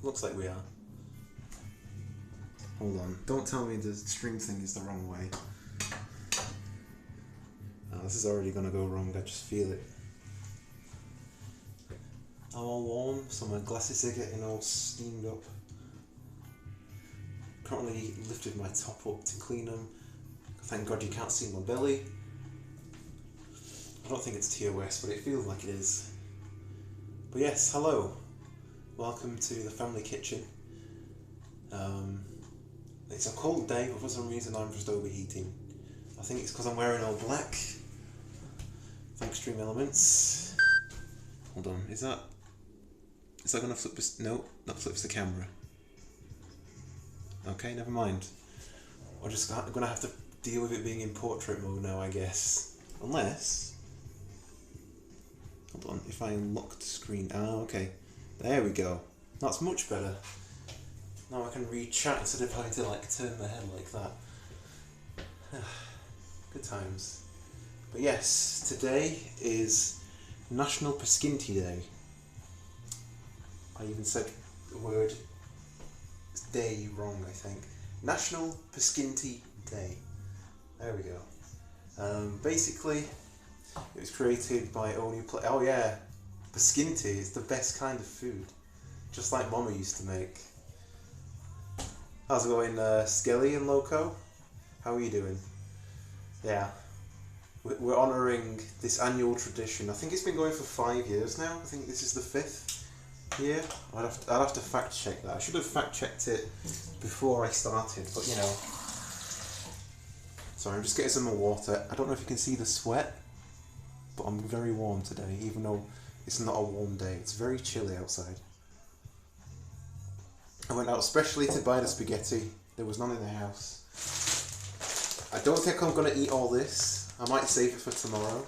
Looks like we are. Hold on. Don't tell me the string thing is the wrong way. Oh, this is already gonna go wrong. I just feel it. I'm all warm, so my glasses are getting all steamed up. Currently lifted my top up to clean them. Thank God you can't see my belly. I don't think it's TOS, but it feels like it is. But yes, hello. Welcome to the family kitchen. It's a cold day, but for some reason I'm just overheating. I think it's because I'm wearing all black. Thanks, Extreme Elements. Hold on, is that gonna flip this? No, that flips the camera. Okay, never mind. We're just gonna have to deal with it being in portrait mode now, I guess. Unless... Hold on, if I unlock the screen... Ah, okay. There we go. That's much better. Now I can read chat instead of having to like turn my head like that. Good times. But yes, today is National Paskinti Day. I even said the word day wrong, I think. National Paskinti Day. There we go. Basically, it was created by oh yeah, Paskinti is the best kind of food. Just like Mama used to make. How's it going, Skelly and Loco? How are you doing? Yeah. We're honouring this annual tradition. I think it's been going for 5 years now. I think this is the 5th year. I'd have to fact check that. I should have fact checked it before I started, but you know. Sorry, I'm just getting some more water. I don't know if you can see the sweat, but I'm very warm today, even though it's not a warm day. It's very chilly outside. I went out especially to buy the spaghetti. There was none in the house. I don't think I'm going to eat all this. I might save it for tomorrow.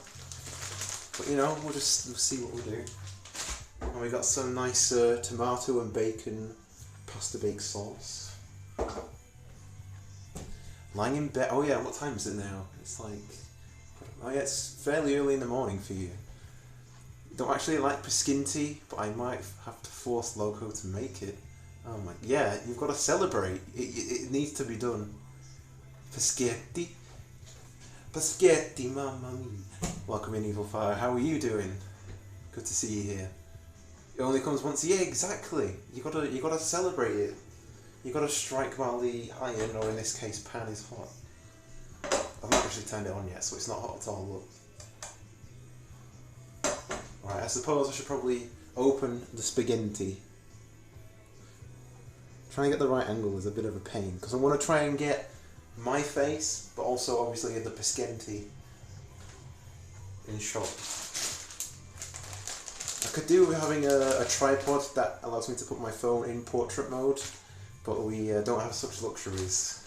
But you know, we'll see what we do. And we got some nice tomato and bacon pasta bake sauce. Lying in bed. Oh yeah, what time is it now? It's like... Oh yeah, it's fairly early in the morning for you. Don't actually like Paskinti, but I might have to force Loco to make it. Oh my, yeah, you've got to celebrate. It needs to be done. Paschetti. Paschetti, mamma mia. Welcome in, Evil Fire. How are you doing? Good to see you here. It only comes once a year, exactly. You gotta celebrate it. You gotta strike while the iron, or in this case, pan is hot. I've not actually turned it on yet, so it's not hot at all, look. Right, I suppose I should probably open the spaghetti. Trying to get the right angle is a bit of a pain, because I want to try and get my face, but also obviously the Paskinti in shot. I could do with having a tripod that allows me to put my phone in portrait mode, but we don't have such luxuries.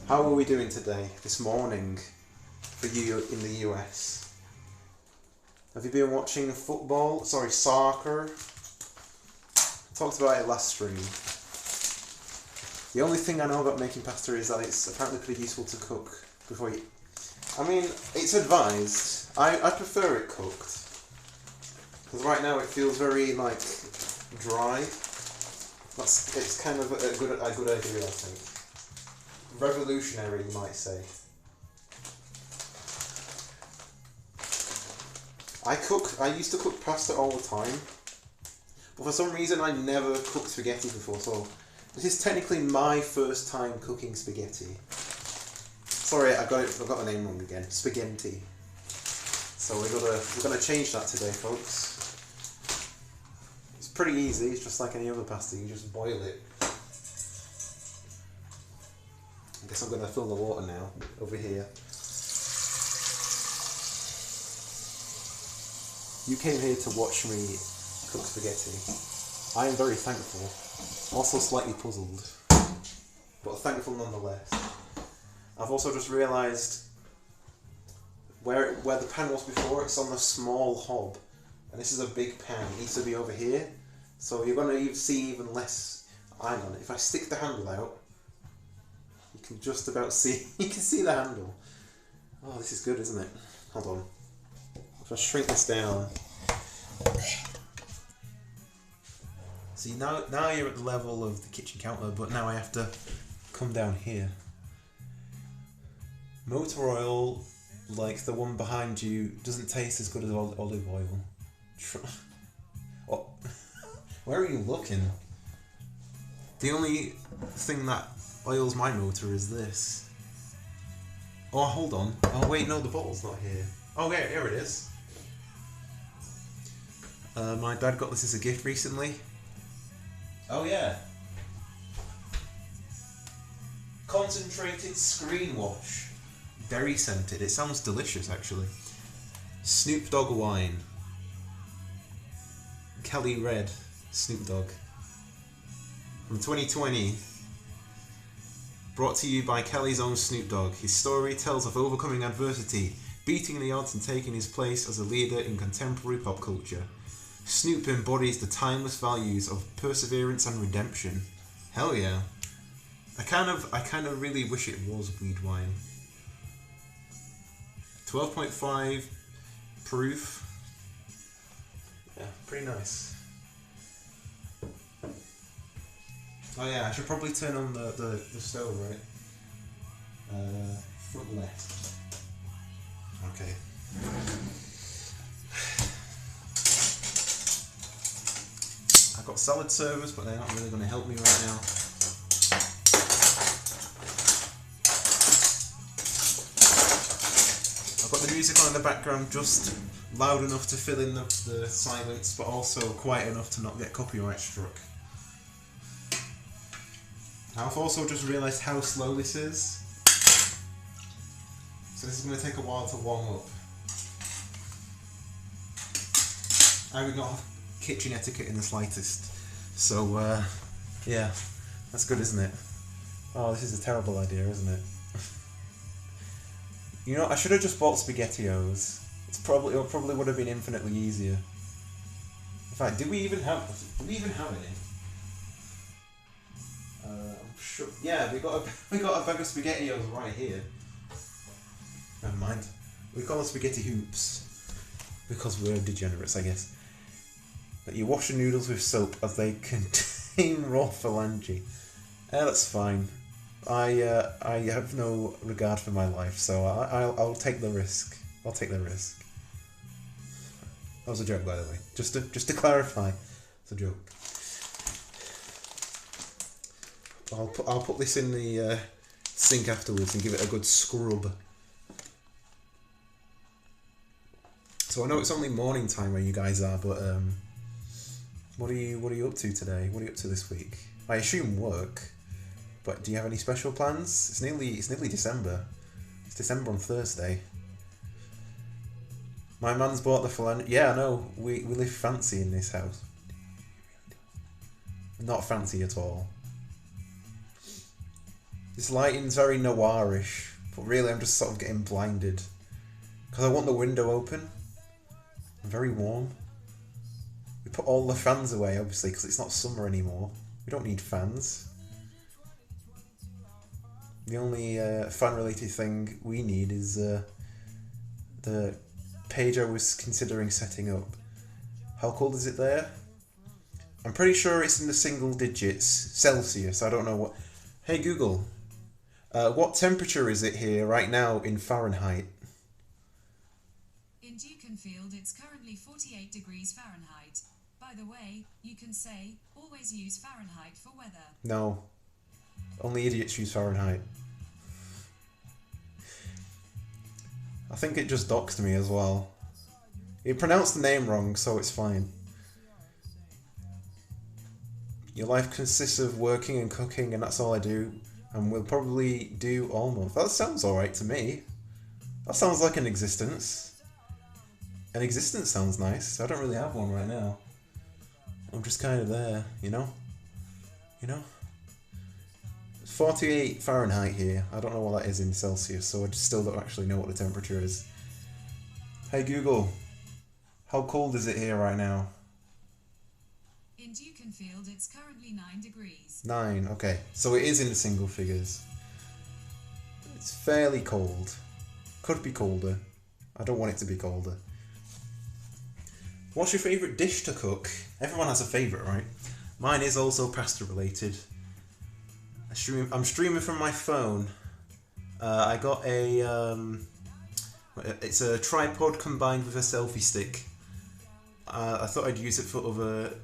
How are we doing today, this morning, for you in the US? Have you been watching football? Sorry, soccer? Talked about it last stream. The only thing I know about making pasta is that it's apparently pretty useful to cook before you... I mean, it's advised. I prefer it cooked. Because right now it feels very, like, dry. It's kind of a good idea, I think. Revolutionary, you might say. I used to cook pasta all the time. But for some reason I never cooked spaghetti before, so this is technically my first time cooking spaghetti. Sorry, I got the name wrong again. Spaghetti. So we're gonna change that today, folks. It's pretty easy. It's just like any other pasta. You just boil it. I guess I'm gonna fill the water now over here. You came here to watch me cook spaghetti. I am very thankful. Also slightly puzzled, but thankful nonetheless. I've also just realised where the pan was before, it's on the small hob, and this is a big pan. It needs to be over here, so you're going to see even less iron on it. If I stick the handle out, you can just about see. You can see the handle. Oh, this is good, isn't it? Hold on. If I shrink this down. See, now you're at the level of the kitchen counter, but now I have to come down here. Motor oil, like the one behind you, doesn't taste as good as olive oil. Oh, where are you looking? The only thing that oils my motor is this. Oh, hold on. Oh, wait, no, the bottle's not here. Oh, yeah, here it is. My dad got this as a gift recently. Oh, yeah. Concentrated screen wash. Berry scented. It sounds delicious, actually. Snoop Dogg wine. Kelly Red. Snoop Dogg. From 2020. Brought to you by Kelly's own Snoop Dogg. His story tells of overcoming adversity, beating the odds and taking his place as a leader in contemporary pop culture. Snoop embodies the timeless values of perseverance and redemption. Hell yeah. I kind of really wish it was weed wine. 12.5 proof. Yeah, pretty nice. Oh yeah, I should probably turn on the stove, right? Front left. Okay. I've got salad servers, but they're not really going to help me right now. I've got the music on in the background just loud enough to fill in the silence, but also quiet enough to not get copyright struck. I've also just realised how slow this is. So this is going to take a while to warm up. I would not have kitchen etiquette in the slightest. So, yeah, that's good, isn't it? Oh, this is a terrible idea, isn't it? You know, I should have just bought SpaghettiOs. It probably would have been infinitely easier. In fact, do we even have any? I'm sure. Yeah, we got a bag of SpaghettiOs right here. Never mind. We call them spaghetti hoops because we're degenerates, I guess. But you wash the noodles with soap as they contain raw phalange. That's fine. I have no regard for my life, so I'll take the risk. I'll take the risk. That was a joke, by the way. Just to clarify, it's a joke. I'll put this in the sink afterwards and give it a good scrub. So I know it's only morning time where you guys are, but what are you up to today? What are you up to this week? I assume work, but do you have any special plans? It's nearly December. It's December on Thursday. My man's bought the phalange. Yeah, I know. We live fancy in this house. Not fancy at all. This lighting's very noirish, but really I'm just sort of getting blinded. Because I want the window open. And very warm. We put all the fans away, obviously, because it's not summer anymore. We don't need fans. The only fan-related thing we need is the page I was considering setting up. How cold is it there? I'm pretty sure it's in the single digits Celsius. I don't know what... Hey Google, what temperature is it here right now in Fahrenheit? In Dukenfield, it's currently 48 degrees Fahrenheit. By the way, you can say, always use Fahrenheit for weather. No. Only idiots use Fahrenheit. I think it just doxed me as well. It pronounced the name wrong, so it's fine. Your life consists of working and cooking, and that's all I do. And we'll probably do almost. That sounds alright to me. That sounds like an existence. An existence sounds nice. I don't really have one right now. I'm just kind of there, you know? You know? It's 48 Fahrenheit here. I don't know what that is in Celsius, so I still don't actually know what the temperature is. Hey Google, how cold is it here right now? In Dukenfield, it's currently 9 degrees. 9, okay. So it is in the single figures. It's fairly cold. Could be colder. I don't want it to be colder. What's your favourite dish to cook? Everyone has a favourite, right? Mine is also pasta related. I'm streaming from my phone. I got a it's a tripod combined with a selfie stick. I thought I'd use it for other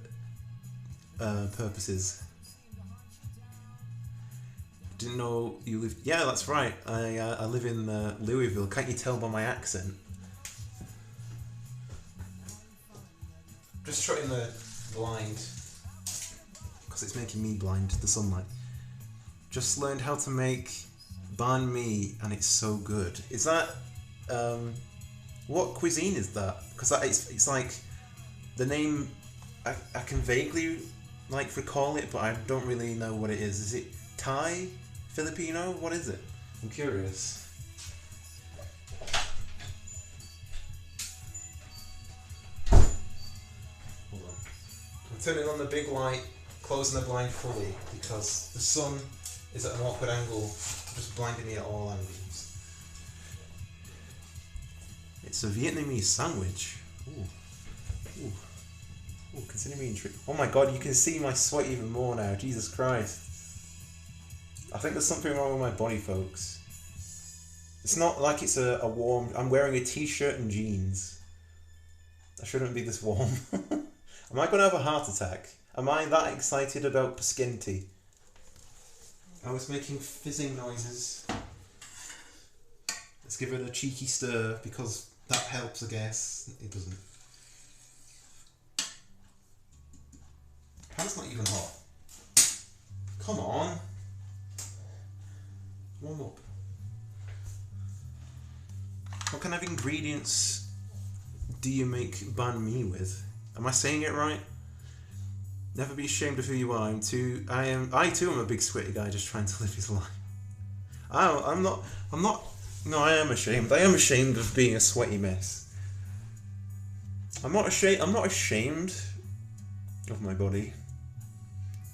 purposes. Didn't know you lived. Yeah, that's right. I live in Louisville. Can't you tell by my accent? Just shutting the blind because it's making me blind. The sunlight. Just learned how to make banh mi, and it's so good. Is that what cuisine is that? Because it's like the name. I can vaguely like recall it, but I don't really know what it is. Is it Thai? Filipino? What is it? I'm curious. Hold on. I'm turning on the big light, closing the blind fully because the sun is at an awkward angle, just blinding me at all angles. It's a Vietnamese sandwich. Ooh. Ooh. Ooh, consider me intrigued. Oh my god, you can see my sweat even more now. Jesus Christ. I think there's something wrong with my body, folks. It's not like it's a warm... I'm wearing a t-shirt and jeans. I shouldn't be this warm. Am I going to have a heart attack? Am I that excited about Pasquinti? I was making fizzing noises. Let's give it a cheeky stir because that helps, I guess. It doesn't. Pan's not even hot. Come on. Warm up. What kind of ingredients do you make banh mi with? Am I saying it right? Never be ashamed of who you are. I too am a big sweaty guy just trying to live his life. I'm not, no, I am ashamed. I am ashamed of being a sweaty mess. I'm not ashamed of my body.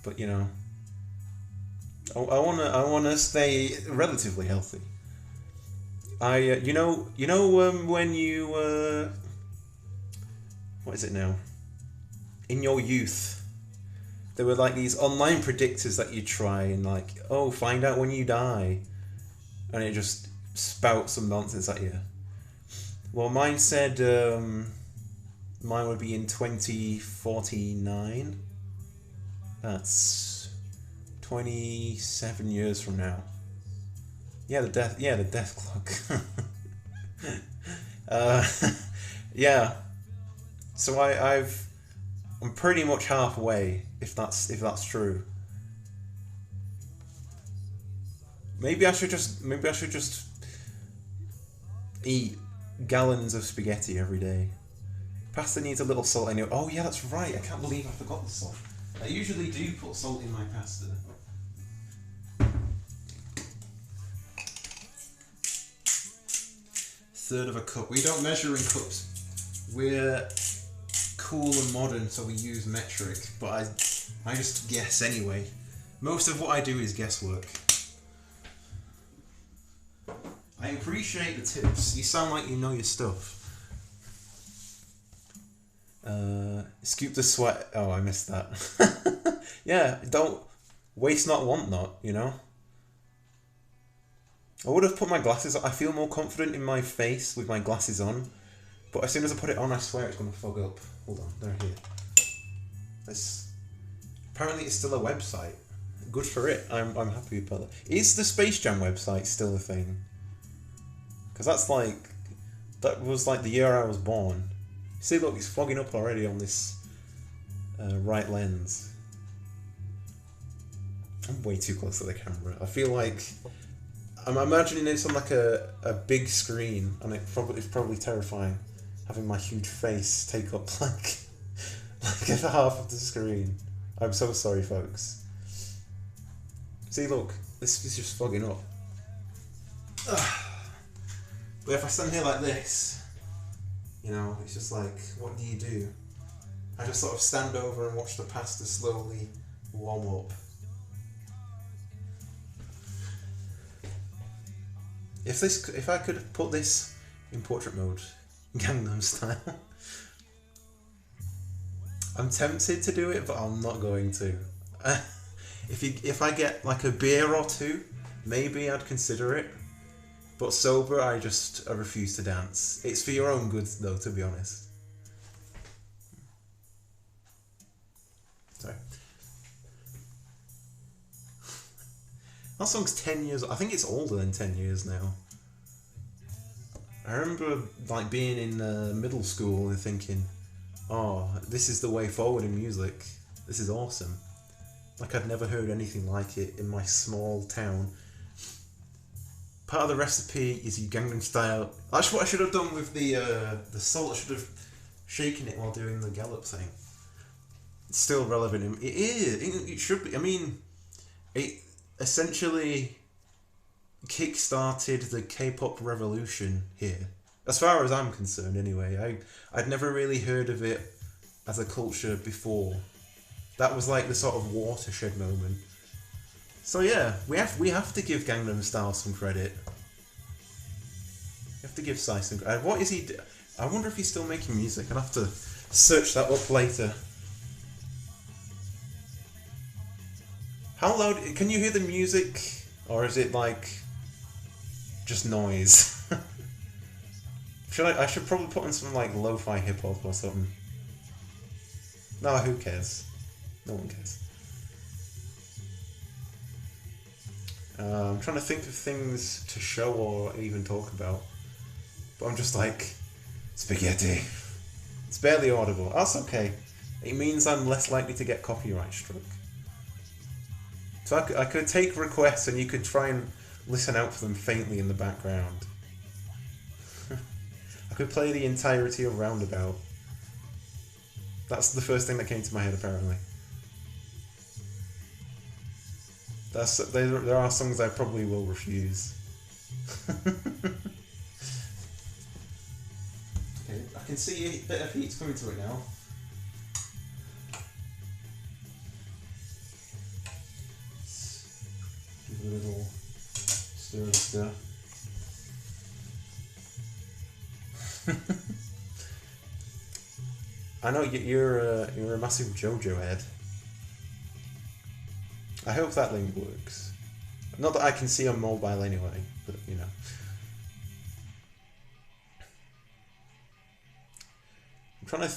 But you know, I wanna stay relatively healthy. You know when you what is it now? In your youth, there were like these online predictors that you try and like, oh, find out when you die, and it just spouts some nonsense at you. Well, mine said mine would be in 2049. That's 27 years from now. Yeah, the death clock. Yeah. So I'm pretty much halfway, if that's true. Maybe I should just eat gallons of spaghetti every day. Pasta needs a little salt anyway. Oh yeah, that's right. I can't believe I forgot the salt. I usually do put salt in my pasta. Third of a cup. We don't measure in cups. We're cool and modern, so we use metric. But I just guess anyway. Most of what I do is guesswork. I appreciate the tips. You sound like you know your stuff. Scoop the sweat. Oh, I missed that. Yeah, don't waste not, want not, you know? I would have put my glasses on. I feel more confident in my face with my glasses on. But as soon as I put it on, I swear it's going to fog up. Hold on, they're here. Apparently it's still a website. Good for it. I'm happy about that. Is the Space Jam website still a thing? Because that was like the year I was born. See, look, it's fogging up already on this right lens. I'm way too close to the camera. I feel like I'm imagining this on like a big screen, and it's probably terrifying having my huge face take up like half of the screen. I'm so sorry, folks. See, look, this is just fogging up. But if I stand here like this, you know, it's just like, what do? I just sort of stand over and watch the pasta slowly warm up. If I could put this in portrait mode, Gangnam style. I'm tempted to do it, but I'm not going to. If I get like a beer or two, maybe I'd consider it. But sober, I refuse to dance. It's for your own good, though, to be honest. Sorry. That song's 10 years. I think it's older than 10 years now. I remember like being in middle school and thinking, "Oh, this is the way forward in music. This is awesome." Like I'd never heard anything like it in my small town. Part of the recipe is you Gangnam Style. That's what I should have done with the salt. I should have shaken it while doing the gallop thing. It's still relevant. It is. It should be. I mean, it essentially kick-started the K-pop revolution here. As far as I'm concerned, anyway. I'd never really heard of it as a culture before. That was like the sort of watershed moment. So yeah, we have to give Gangnam Style some credit. We have to give Psy some credit. What is he? I wonder if he's still making music. I'll have to search that up later. How loud? Can you hear the music, or is it like just noise? I should probably put on some like lo-fi hip hop or something. No, who cares? No one cares. I'm trying to think of things to show or even talk about, but I'm just like, spaghetti. It's barely audible. That's okay. It means I'm less likely to get copyright struck. So I could take requests and you could try and listen out for them faintly in the background. I could play the entirety of Roundabout. That's the first thing that came to my head, apparently. There are songs I probably will refuse. Okay, I can see a bit of heat's coming to it now. Give it a little stir. I know you're a massive JoJo head. I hope that link works. Not that I can see on mobile anyway, but you know. I'm trying to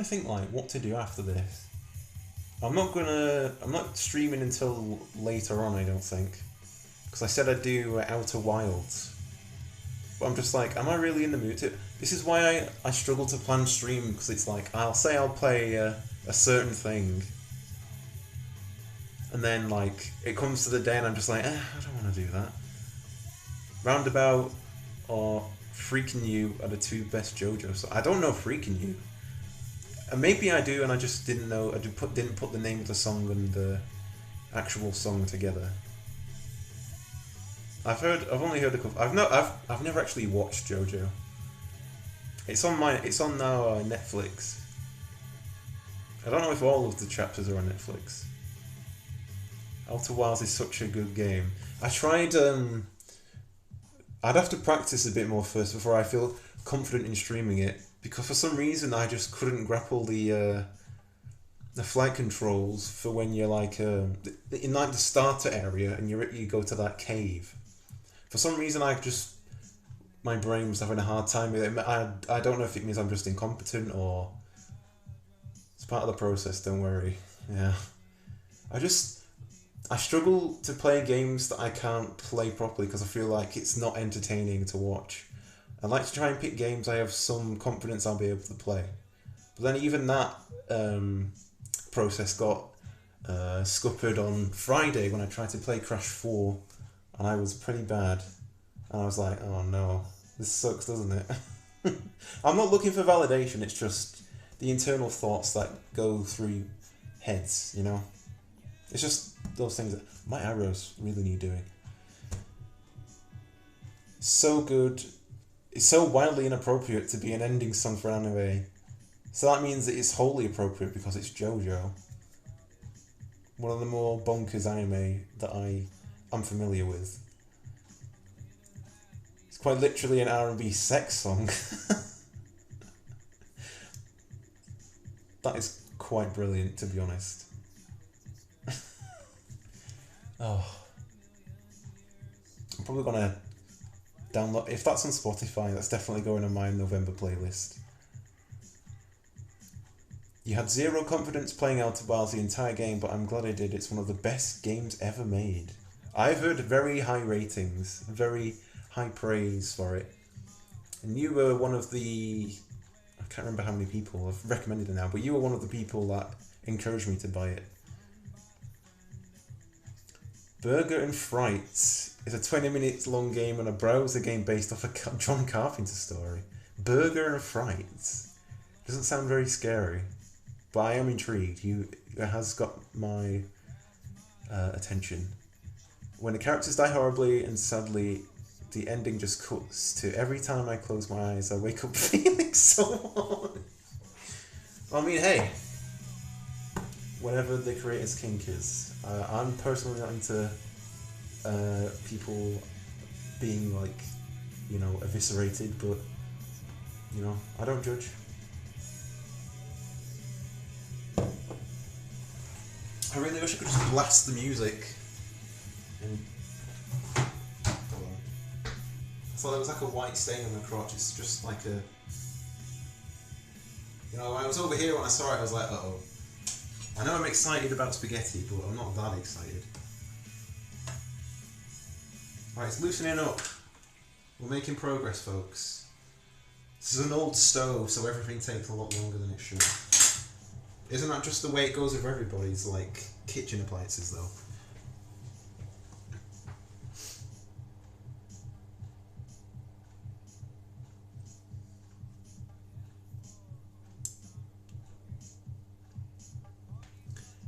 think like what to do after this. I'm not streaming until later on, I don't think, because I said I'd do Outer Wilds. But I'm just like, am I really in the mood to? This is why I struggle to plan stream, because it's like I'll say I'll play a certain thing. And then, like, it comes to the day and I'm just like, I don't want to do that. Roundabout or Freaking You are the two best JoJo. So I don't know Freaking You. And maybe I do, and I just didn't know. I didn't put the name of the song and the actual song together. I've only heard a couple. I've never actually watched JoJo. It's on now Netflix. I don't know if all of the chapters are on Netflix. Outer Wilds is such a good game. I tried. I'd have to practice a bit more first before I feel confident in streaming it, because for some reason I just couldn't grapple the flight controls for when you're like in like the starter area and you go to that cave. For some reason my brain was having a hard time with it. I don't know if it means I'm just incompetent or it's part of the process. Don't worry. Yeah, I struggle to play games that I can't play properly because I feel like it's not entertaining to watch. I like to try and pick games I have some confidence I'll be able to play. But then even that process got scuppered on Friday when I tried to play Crash 4 and I was pretty bad. And I was like, oh no, this sucks, doesn't it? I'm not looking for validation, it's just the internal thoughts that go through heads, you know? It's just those things that my arrows really need doing. So good. It's so wildly inappropriate to be an ending song for anime. So that means that it's wholly appropriate because it's JoJo. One of the more bonkers anime that I'm familiar with. It's quite literally an R&B sex song. That is quite brilliant, to be honest. Oh, I'm probably gonna download. If that's on Spotify, that's definitely going on my November playlist. You had zero confidence playing Outer Wilds the entire game, but I'm glad I did. It's one of the best games ever made. I've heard very high ratings, very high praise for it. And you were one of the... I can't remember how many people have recommended it now, but you were one of the people that encouraged me to buy it. Burger and Fright is a 20 minutes long game and a browser game based off a John Carpenter story. Burger and Fright. Doesn't sound very scary, but I am intrigued. It has got my attention. When the characters die horribly and sadly, the ending just cuts to every time I close my eyes, I wake up feeling so horny. I mean, hey, whatever the creator's kink is. I'm personally not into people being like, you know, eviscerated, but, you know, I don't judge. I really wish I could just blast the music and... Hold on. I thought there was like a white stain on my crotch. It's just like a... You know, I was over here when I saw it, I was like, uh-oh. I know I'm excited about spaghetti, but I'm not that excited. Right, it's loosening up. We're making progress, folks. This is an old stove, so everything takes a lot longer than it should. Isn't that just the way it goes with everybody's, like, kitchen appliances, though?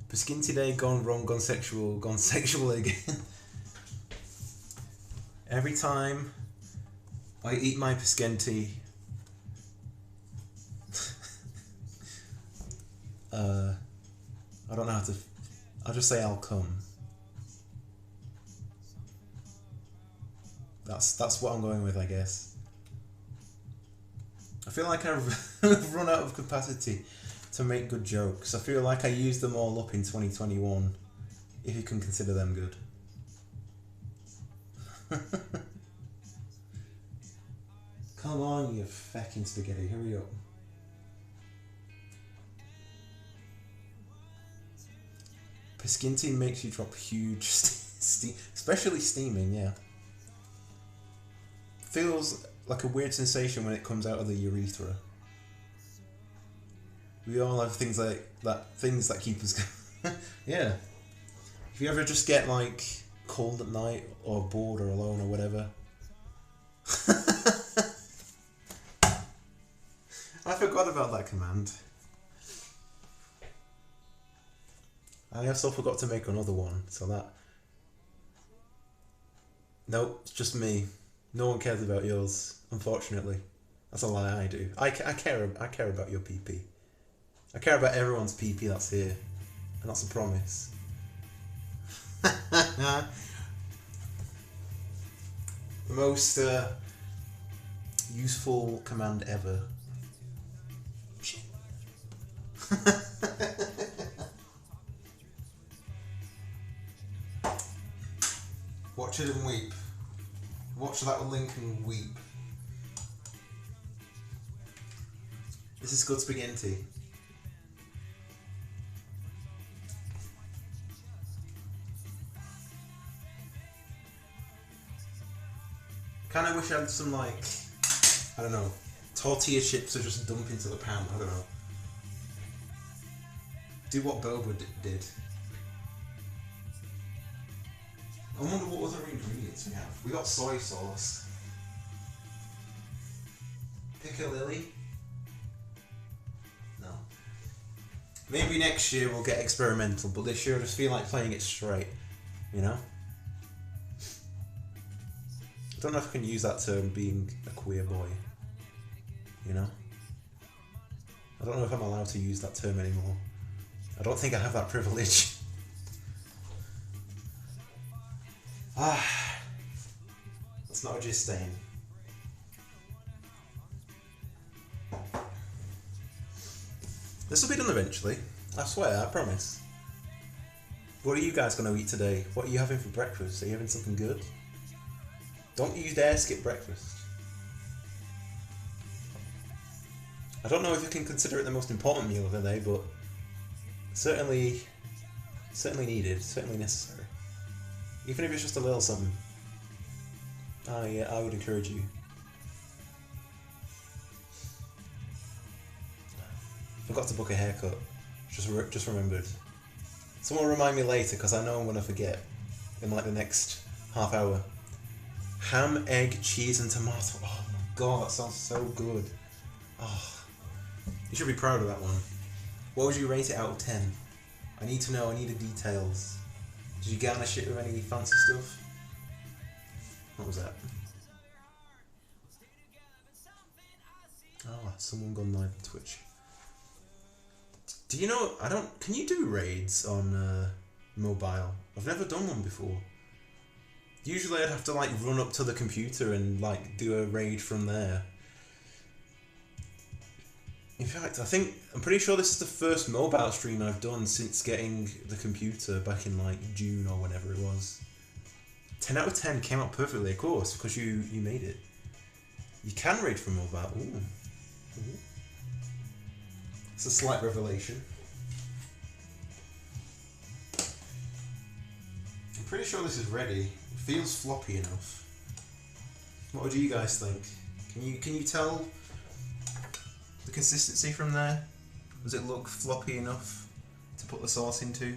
Paskin today, gone wrong, gone sexual again. Every time I eat my Paskinti, I don't know how to... I'll just say I'll come. That's what I'm going with, I guess. I feel like I've run out of capacity to make good jokes. I feel like I used them all up in 2021, if you can consider them good. Come on, you fucking spaghetti, hurry up. Paskinti makes you drop huge steam, especially steaming, yeah. Feels like a weird sensation when it comes out of the urethra. We all have things like that, things that keep us going. Yeah. If you ever just get like cold at night or bored or alone or whatever. I forgot about that command. I also forgot to make another one, so that... Nope, it's just me. No one cares about yours, unfortunately. That's a lie, I do. I care about your PP. I care about everyone's PP that's here, and that's a promise. The most useful command ever. Watch it and weep. Watch that link and weep. This is good spaghetti. Kinda wish I had some, like, I don't know, tortilla chips to just dump into the pan, I don't know. Do what Boba did. I wonder what other ingredients we have. We got soy sauce. Piccalilli? No. Maybe next year we'll get experimental, but this year I just feel like playing it straight, you know? I don't know if I can use that term, being a queer boy, you know? I don't know if I'm allowed to use that term anymore. I don't think I have that privilege. That's not a jizz stain. This will be done eventually. I swear, I promise. What are you guys going to eat today? What are you having for breakfast? Are you having something good? Don't you dare skip breakfast. I don't know if you can consider it the most important meal of the day, but certainly needed, certainly necessary. Even if it's just a little something. I would encourage you. Forgot to book a haircut. Just remembered. Someone remind me later, because I know I'm going to forget in like the next half hour. Ham, egg, cheese and tomato. Oh my god, that sounds so good. Oh, you should be proud of that one. What would you rate it out of 10? I need to know, I need the details. Did you garnish it with any fancy stuff? What was that? Oh, someone gone live on Twitch. Do you know, can you do raids on mobile? I've never done one before. Usually I'd have to like run up to the computer and like do a raid from there. In fact, I'm pretty sure this is the first mobile stream I've done since getting the computer back in like June or whenever it was. 10 out of 10 came out perfectly, of course, because you made it. You can raid from mobile. Ooh. Ooh. It's a slight revelation. I'm pretty sure this is ready. It feels floppy enough. What do you guys think? Can you tell the consistency from there? Does it look floppy enough to put the sauce into?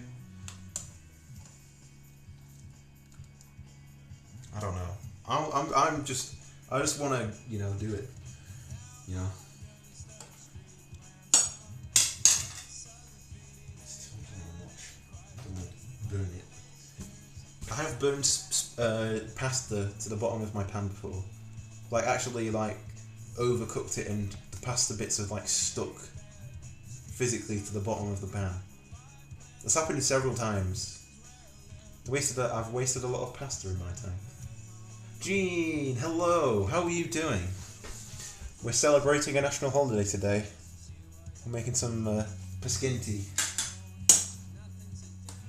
I don't know. I just want to, do it. Burn it. I have burned pasta to the bottom of my pan before. Like actually like overcooked it and the pasta bits have like stuck physically to the bottom of the pan. That's happened several times. I've wasted a lot of pasta in my time. Jean, hello, how are you doing? We're celebrating a national holiday today. We're making some pascinti.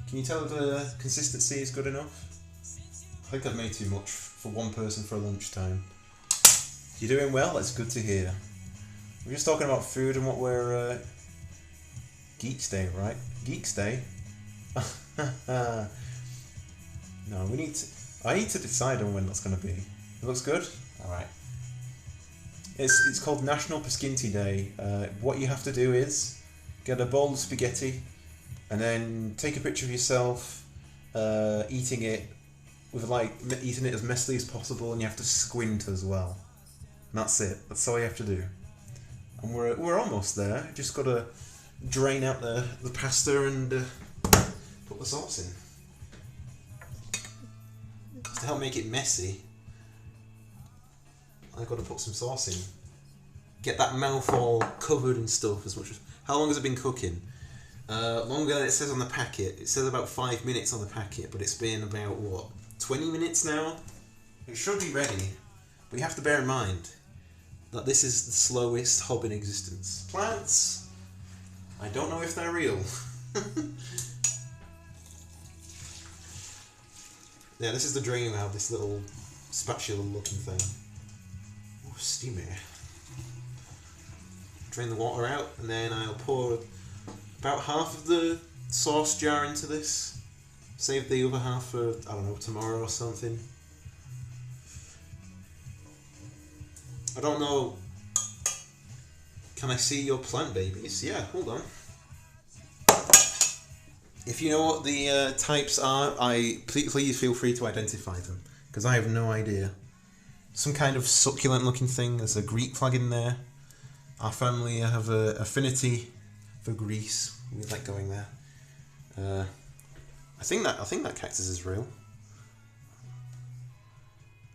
Can you tell if the consistency is good enough? I think I've made too much for one person for lunchtime. You're doing well, that's good to hear. We're just talking about food and what we're... Geeks Day, right? Geeks Day? No, I need to decide on when that's going to be. It looks good? Alright. It's called National Pascinti Day. What you have to do is get a bowl of spaghetti and then take a picture of yourself eating it with eating it as messily as possible, and you have to squint as well. And that's it. That's all you have to do. And we're almost there. Just got to drain out the pasta and put the sauce in. To help make it messy, I've got to put some sauce in. Get that mouth all covered and stuff as much as... How long has it been cooking? Longer than it says on the packet. It says about 5 minutes on the packet, but it's been about, 20 minutes now? It should be ready, but you have to bear in mind that this is the slowest hob in existence. Plants, I don't know if they're real. Yeah, this is the drain valve, this little spatula looking thing. Oh, steamy. Drain the water out, and then I'll pour about half of the sauce jar into this. Save the other half for, I don't know, tomorrow or something. I don't know. Can I see your plant babies? Yeah, hold on. If you know what the types are, please feel free to identify them, because I have no idea. Some kind of succulent looking thing. There's a Greek flag in there. Our family have an affinity for Greece. We like going there. I think that cactus is real.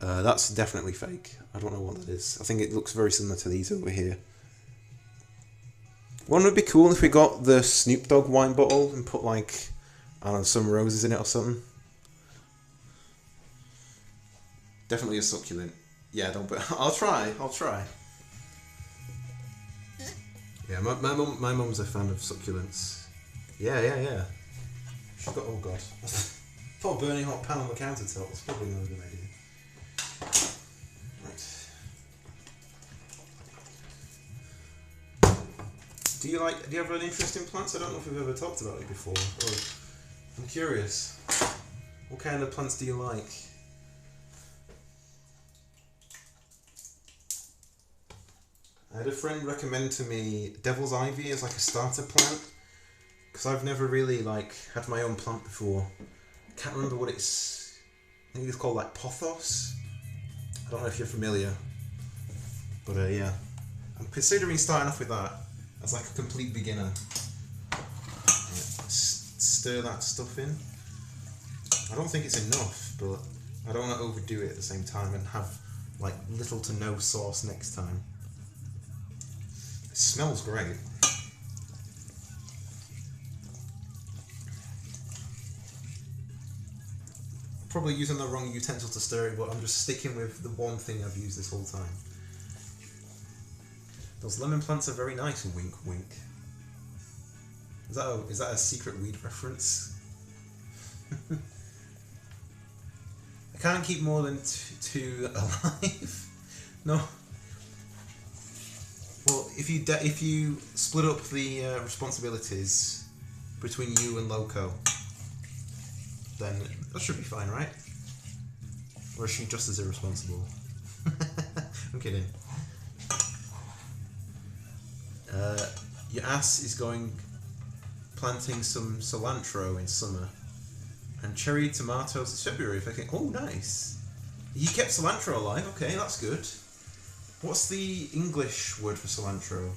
That's definitely fake. I don't know what that is. I think it looks very similar to these over here. One would be cool if we got the Snoop Dogg wine bottle and put like, I don't know, some roses in it or something. Definitely a succulent. Yeah, don't. But I'll try. Yeah, my mum's a fan of succulents. Yeah. She's got, oh god. I thought burning hot pan on the countertop was probably not a good idea. Right. Do you have an interest in plants? I don't know if we've ever talked about it before. I'm curious. What kind of plants do you like? I had a friend recommend to me devil's ivy as like a starter plant, because I've never really had my own plant before. I can't remember what it's. I think it's called like pothos. I don't know if you're familiar, but yeah, I'm considering starting off with that as like a complete beginner. Right, stir that stuff in. I don't think it's enough, but I don't want to overdo it at the same time and have like little to no sauce next time. It smells great. Probably using the wrong utensil to stir it, but I'm just sticking with the one thing I've used this whole time. Those lemon plants are very nice, wink wink. Is that a secret weed reference? I can't keep more than two alive. No. Well, if you split up the responsibilities between you and Loco, then that should be fine, right? Or is she just as irresponsible? I'm kidding. Your ass is going planting some cilantro in summer, and cherry tomatoes in February. If I can. Oh, nice. You kept cilantro alive. Okay, that's good. What's the English word for cilantro?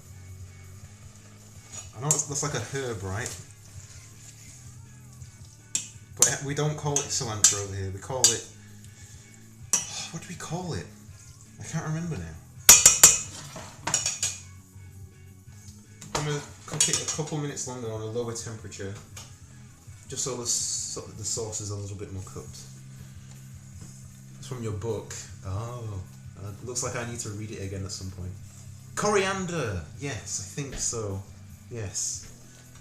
I know that's like a herb, right? But we don't call it cilantro over here. We call it... What do we call it? I can't remember now. I'm going to cook it a couple minutes longer on a lower temperature, just so the sauce is a little bit more cooked. It's from your book. Oh, looks like I need to read it again at some point. Coriander! Yes, I think so. Yes.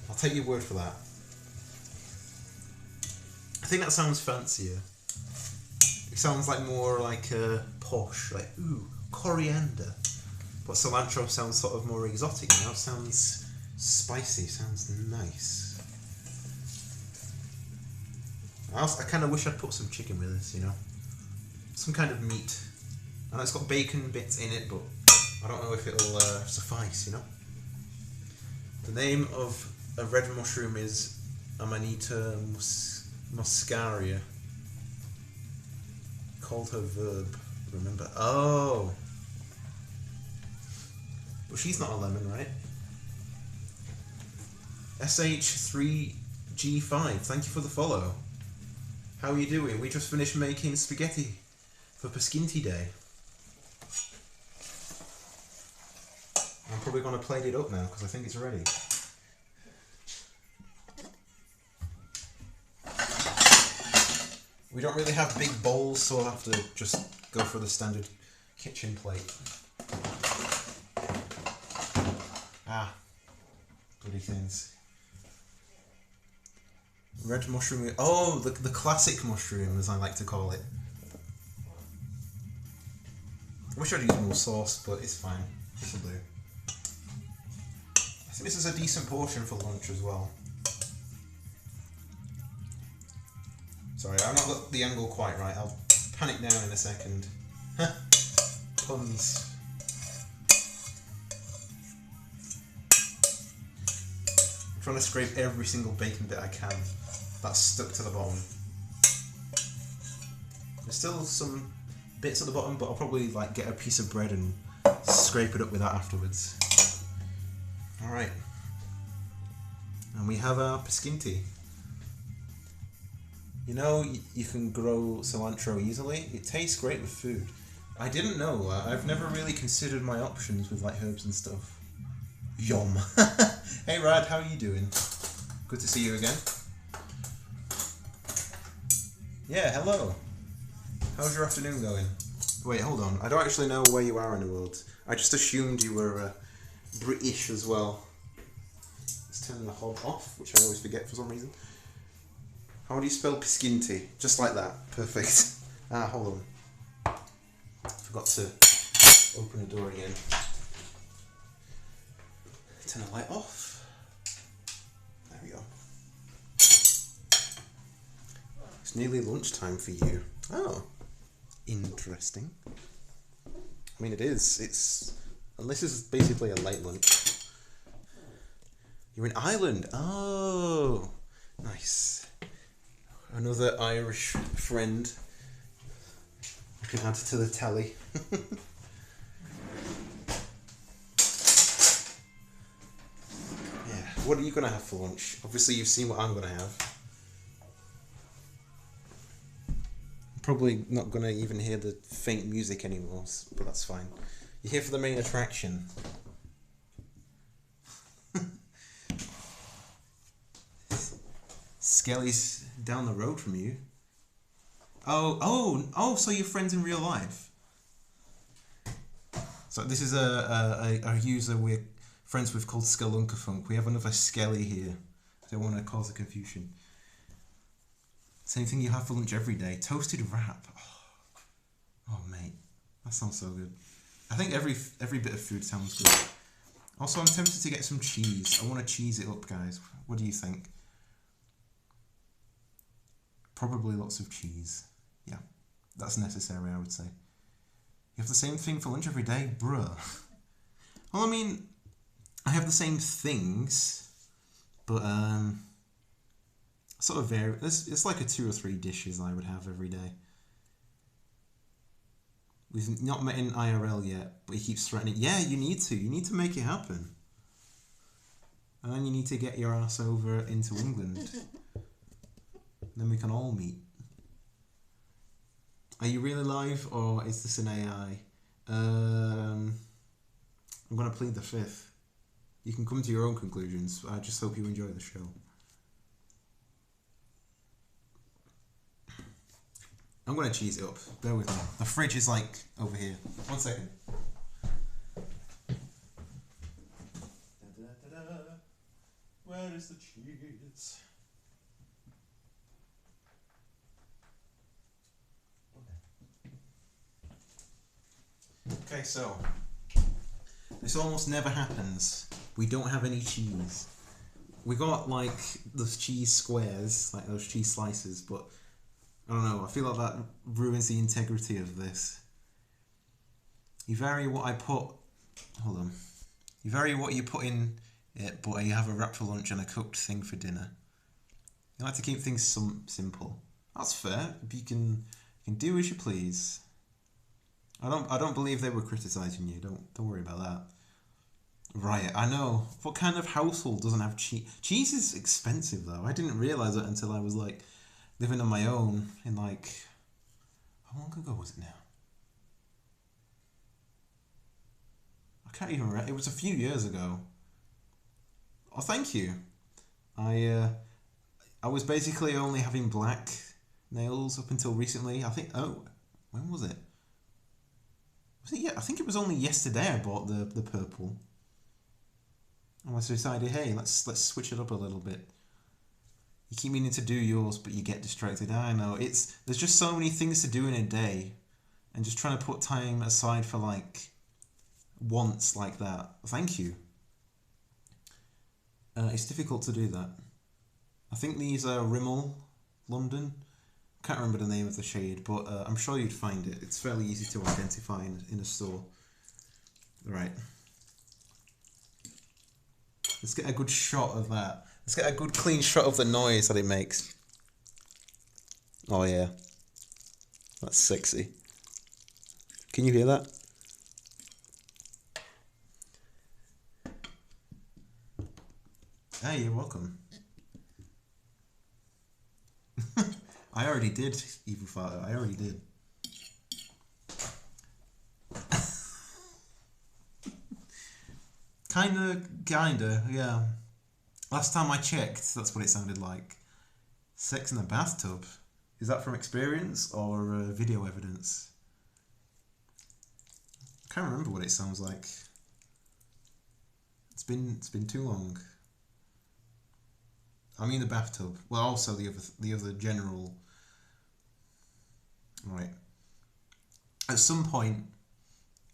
I'll take your word for that. I think that sounds fancier. It sounds like more like posh, like, ooh, coriander. But cilantro sounds sort of more exotic, you know? Sounds spicy, sounds nice. I kind of wish I'd put some chicken with this, you know? Some kind of meat. I know it's got bacon bits in it, but I don't know if it'll suffice, you know? The name of a red mushroom is Amanita muscaria. Called her verb, remember? Oh! Well, she's not a lemon, right? SH3G5, thank you for the follow. How are you doing? We just finished making spaghetti for Pasquinti Day. I'm probably going to plate it up now because I think it's ready. We don't really have big bowls, so I'll have to just go for the standard kitchen plate. Ah, bloody things. Red mushroom. Oh, the classic mushroom, as I like to call it. I wish I'd used more sauce, but it's fine. This'll do. I think this is a decent portion for lunch as well. Sorry, I've not got the angle quite right. I'll pan it down in a second. Puns. I'm trying to scrape every single bacon bit I can that's stuck to the bottom. There's still some bits at the bottom, but I'll probably get a piece of bread and scrape it up with that afterwards. Alright. And we have our pasquinti. You know, you can grow cilantro easily. It tastes great with food. I didn't know. I've never really considered my options with herbs and stuff. Yum. Hey Rad, how are you doing? Good to see you again. Yeah, hello. How's your afternoon going? Wait, hold on. I don't actually know where you are in the world. I just assumed you were British as well. Let's turn the hob off, which I always forget for some reason. How do you spell Piskinti? Just like that. Perfect. Hold on. Forgot to open the door again. Turn the light off. There we go. It's nearly lunchtime for you. Oh, interesting. I mean, it is. And this is basically a late lunch. You're in Ireland. Oh, nice. Another Irish friend. I can add to the tally. Yeah. What are you gonna have for lunch? Obviously, you've seen what I'm gonna have. Probably not gonna even hear the faint music anymore, but that's fine. You're here for the main attraction. Skelly's down the road from you. Oh! So you're friends in real life. So this is a user we're friends with called Skullunkerfunk. We have another Skelly here. I don't want to cause a confusion. Same thing you have for lunch every day. Toasted wrap. Oh mate, that sounds so good. I think every bit of food sounds good. Also, I'm tempted to get some cheese. I want to cheese it up, guys. What do you think? Probably lots of cheese. Yeah, that's necessary, I would say. You have the same thing for lunch every day? Bruh. Well, I mean, I have the same things, but sort of vary. It's like a 2 or 3 dishes I would have every day. We've not met in IRL yet, but he keeps threatening. Yeah, you need to make it happen. And then you need to get your ass over into England. Then we can all meet. Are you really live or is this an AI? I'm going to plead the fifth. You can come to your own conclusions. I just hope you enjoy the show. I'm going to cheese it up. Bear with me. The fridge is like over here. 1 second. Where is the cheese? Okay, so this almost never happens. We don't have any cheese. We got like those cheese squares, like those cheese slices, but I don't know, I feel like that ruins the integrity of this. You vary what I put... Hold on. You vary what you put in it, but you have a wrap for lunch and a cooked thing for dinner. You like to keep things simple. That's fair. You can do as you please. I don't believe they were criticising you. Don't worry about that. Right, I know. What kind of household doesn't have cheese? Cheese is expensive though. I didn't realise it until I was like living on my own in like... How long ago was it now? I can't even remember. It was a few years ago. Oh, thank you. I was basically only having black nails up until recently. I think... Oh, when was it? Yeah, I think it was only yesterday I bought the purple. And I decided, hey, let's switch it up a little bit. You keep meaning to do yours, but you get distracted. I know, there's just so many things to do in a day. And just trying to put time aside for like wants like that. Thank you. It's difficult to do that. I think these are Rimmel London. Can't remember the name of the shade, but I'm sure you'd find it. It's fairly easy to identify in a store. Right. Let's get a good shot of that. Let's get a good clean shot of the noise that it makes. Oh yeah. That's sexy. Can you hear that? Hey, you're welcome. I already did, Evil Farter. I already did. Kinda, yeah. Last time I checked, that's what it sounded like. Sex in a bathtub. Is that from experience or video evidence? I can't remember what it sounds like. It's been too long. I mean the bathtub. Well, also the other general. Right. At some point,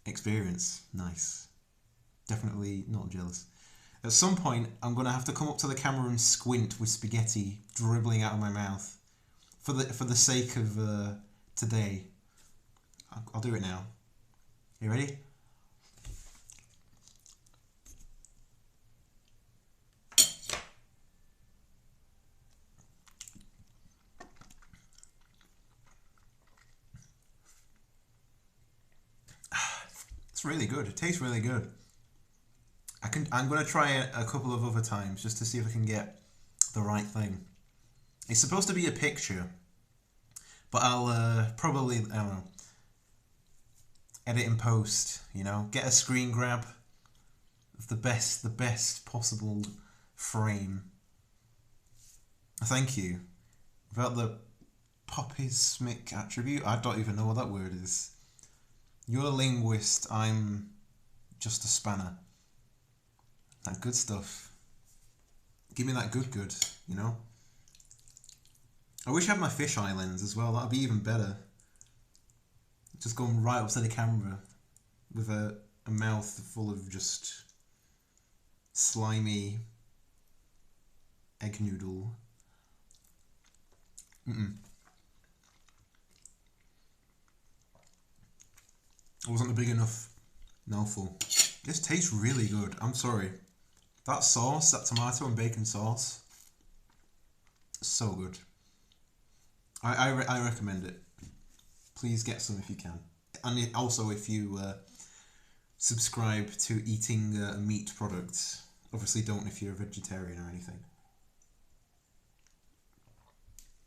experience. Nice. Definitely not jealous. At some point, I'm gonna have to come up to the camera and squint with spaghetti dribbling out of my mouth, for the sake of today. I'll do it now. You ready? It's really good. It tastes really good. I'm gonna try it a couple of other times just to see if I can get the right thing. It's supposed to be a picture, but I'll probably, I don't know, edit and post. You know, get a screen grab of the best possible frame. Thank you. Without the popismic attribute, I don't even know what that word is. You're a linguist, I'm just a spanner. That good stuff. Give me that good, you know? I wish I had my fisheye lens as well, that'd be even better. Just going right up to the camera with a mouth full of just slimy egg noodle. I wasn't a big enough mouthful. This tastes really good. I'm sorry. That sauce, that tomato and bacon sauce, so good. I recommend it. Please get some if you can. And also if you subscribe to eating meat products. Obviously don't if you're a vegetarian or anything.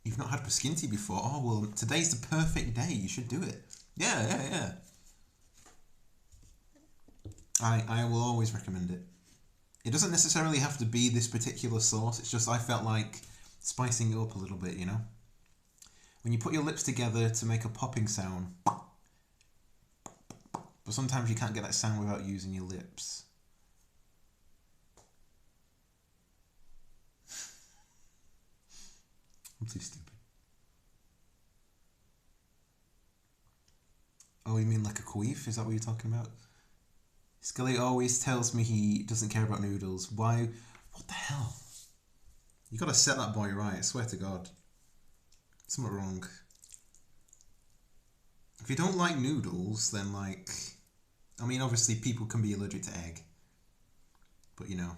You've not had paskinti before? Oh, well, today's the perfect day. You should do it. Yeah. I will always recommend it. It doesn't necessarily have to be this particular sauce. It's just I felt like spicing it up a little bit, you know? When you put your lips together to make a popping sound, but sometimes you can't get that sound without using your lips. I'm too stupid. Oh, you mean like a queef? Is that what you're talking about? Scully always tells me he doesn't care about noodles. Why? What the hell? You gotta set that boy right, I swear to God. Something wrong. If you don't like noodles, then like... I mean, obviously people can be allergic to egg. But you know.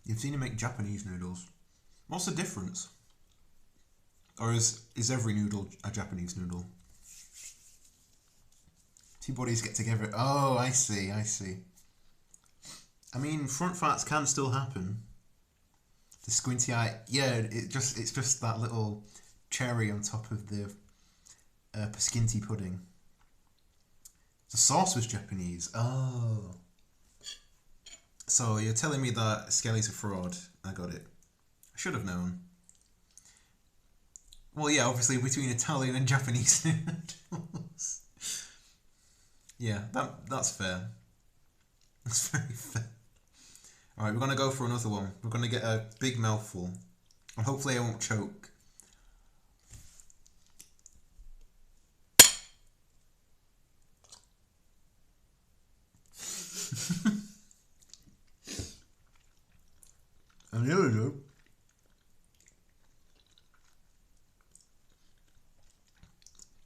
You've seen him make Japanese noodles. What's the difference? Or is every noodle a Japanese noodle? Two bodies get together. Oh, I see. I mean, front farts can still happen. The squinty eye, yeah. It's just that little cherry on top of the paskinti pudding. The sauce was Japanese. Oh. So you're telling me that Skelly's a fraud? I got it. I should have known. Well, yeah, obviously between Italian and Japanese noodles. Yeah, that's fair. That's very fair. Alright, we're going to go for another one. We're going to get a big mouthful. And hopefully I won't choke. I nearly do.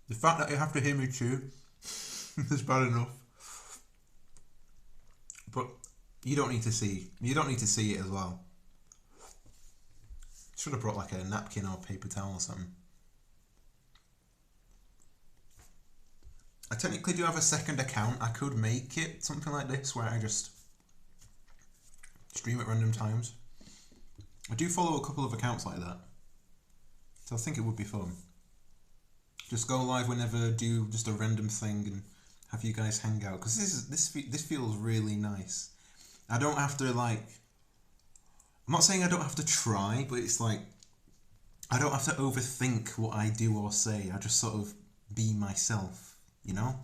The fact that you have to hear me chew is bad enough. But you don't need to see. You don't need to see it as well. Should have brought like a napkin or paper towel or something. I technically do have a second account. I could make it something like this where I just stream at random times. I do follow a couple of accounts like that. So I think it would be fun. Just go live whenever, do just a random thing and have you guys hang out. Because this feels really nice. I don't have to like... I'm not saying I don't have to try, but it's like... I don't have to overthink what I do or say. I just sort of be myself, you know?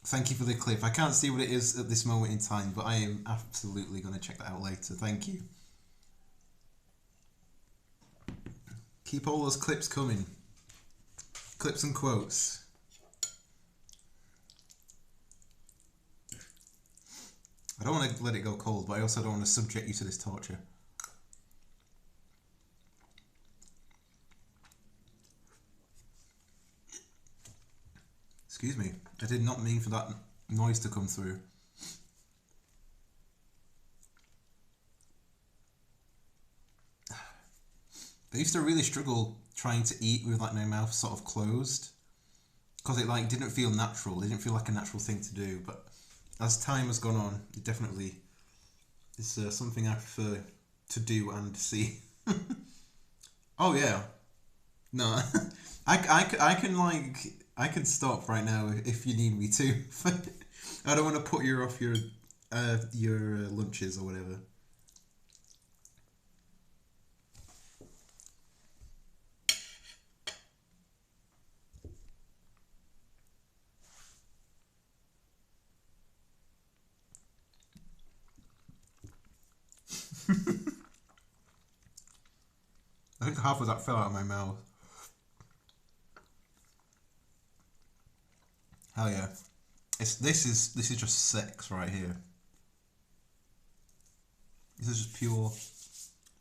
Thank you for the clip. I can't see what it is at this moment in time, but I am absolutely going to check that out later. Thank you. Keep all those clips coming. Clips and quotes. I don't want to let it go cold, but I also don't want to subject you to this torture. Excuse me. I did not mean for that noise to come through. I used to really struggle trying to eat with like my mouth sort of closed, because it like didn't feel natural. It didn't feel like a natural thing to do. But as time has gone on, it definitely is something I prefer to do and see. Oh yeah, no, I can like I can stop right now if you need me to. I don't want to put you off your lunches or whatever. I think half of that fell out of my mouth. Hell yeah. This is just sex right here. This is just pure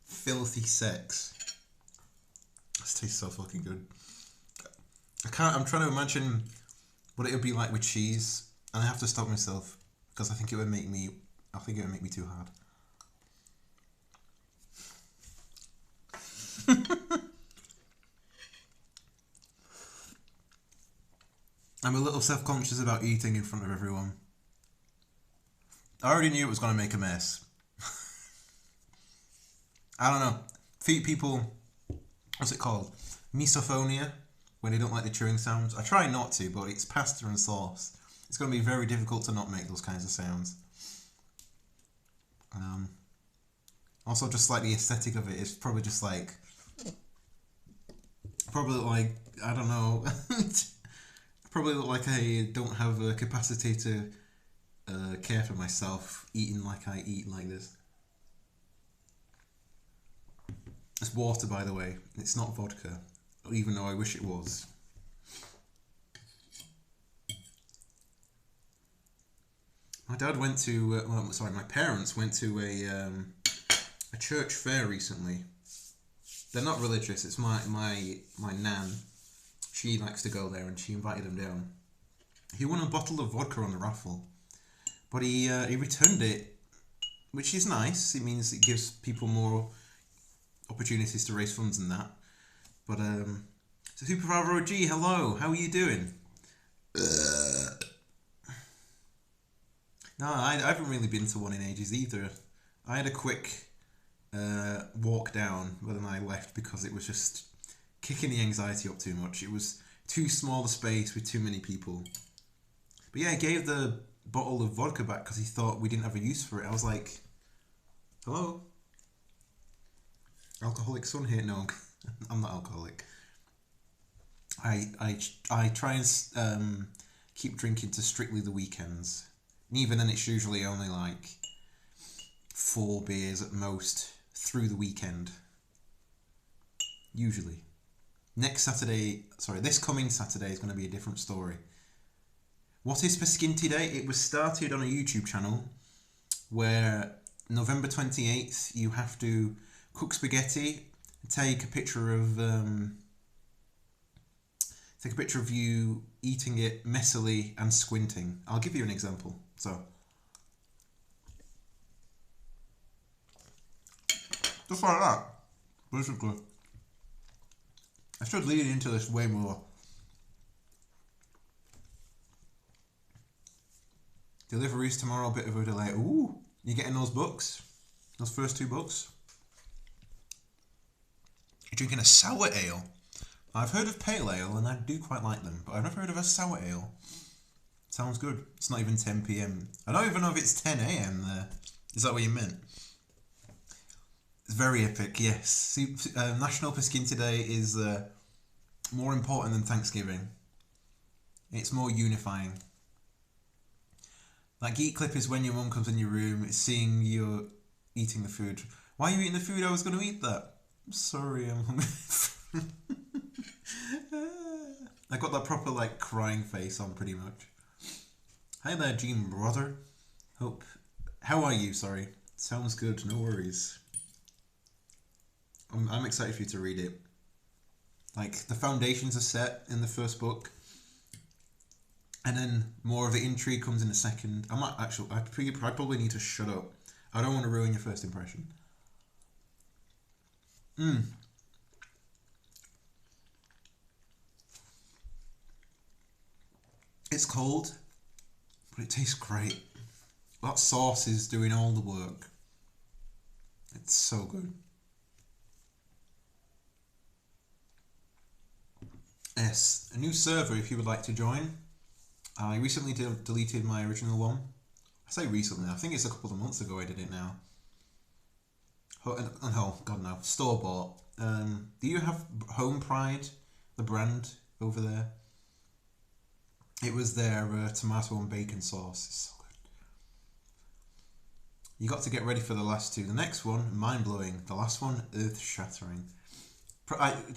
filthy sex. This tastes so fucking good. I'm trying to imagine what it would be like with cheese, and I have to stop myself because I think it would make me too hard. I'm a little self-conscious about eating in front of everyone. I already knew it was going to make a mess. I don't know. People, what's it called? Misophonia, when they don't like the chewing sounds. I try not to, but it's pasta and sauce. It's going to be very difficult to not make those kinds of sounds. Also, just like the aesthetic of it is probably just like... Probably like, I don't know... Probably look like I don't have a capacity to care for myself eating like I eat like this. It's water, by the way. It's not vodka, even though I wish it was. My dad went to, my parents went to a church fair recently. They're not religious. It's my nan. She likes to go there, and she invited him down. He won a bottle of vodka on the raffle, but he returned it, which is nice. It means it gives people more opportunities to raise funds and that. But so Superfather OG, hello, how are you doing? No, I haven't really been to one in ages either. I had a quick walk down, but then I left because it was just kicking the anxiety up too much. It was too small a space with too many people. But yeah, I gave the bottle of vodka back because he thought we didn't have a use for it. I was like, hello? Alcoholic son here? No, I'm not alcoholic. I try and keep drinking to strictly the weekends. And even then it's usually only like 4 beers at most through the weekend. Usually. This coming Saturday is going to be a different story. What is Pasquinty Day? It was started on a YouTube channel where November 28th you have to cook spaghetti, take a picture of you eating it messily and squinting. I'll give you an example. So, just like that, basically. I should lean into this way more. Deliveries tomorrow, a bit of a delay. Ooh, you getting those books? Those first 2 books? You're drinking a sour ale? I've heard of pale ale and I do quite like them, but I've never heard of a sour ale. Sounds good. It's not even 10 PM. I don't even know if it's 10 AM there. Is that what you meant? It's very epic, yes. National Paskinti Day is more important than Thanksgiving. It's more unifying. Like Geek Clip is when your mum comes in your room, seeing you eating the food. Why are you eating the food? I was going to eat that. I'm sorry, I'm hungry. I got that proper like crying face on pretty much. Hi there, Gene brother. Hope. How are you? Sorry. Sounds good. No worries. I'm excited for you to read it. Like the foundations are set in the first book, and then more of the intrigue comes in the second. I might actually. I probably need to shut up. I don't want to ruin your first impression. It's cold, but it tastes great. That sauce is doing all the work. It's so good. Yes, a new server if you would like to join. I recently deleted my original one. I say recently, I think it's a couple of months ago I did it now. Oh, God no, store bought. Do you have Home Pride, the brand over there? It was their tomato and bacon sauce. It's so good. You got to get ready for the last two. The next one, mind-blowing. The last one, earth-shattering.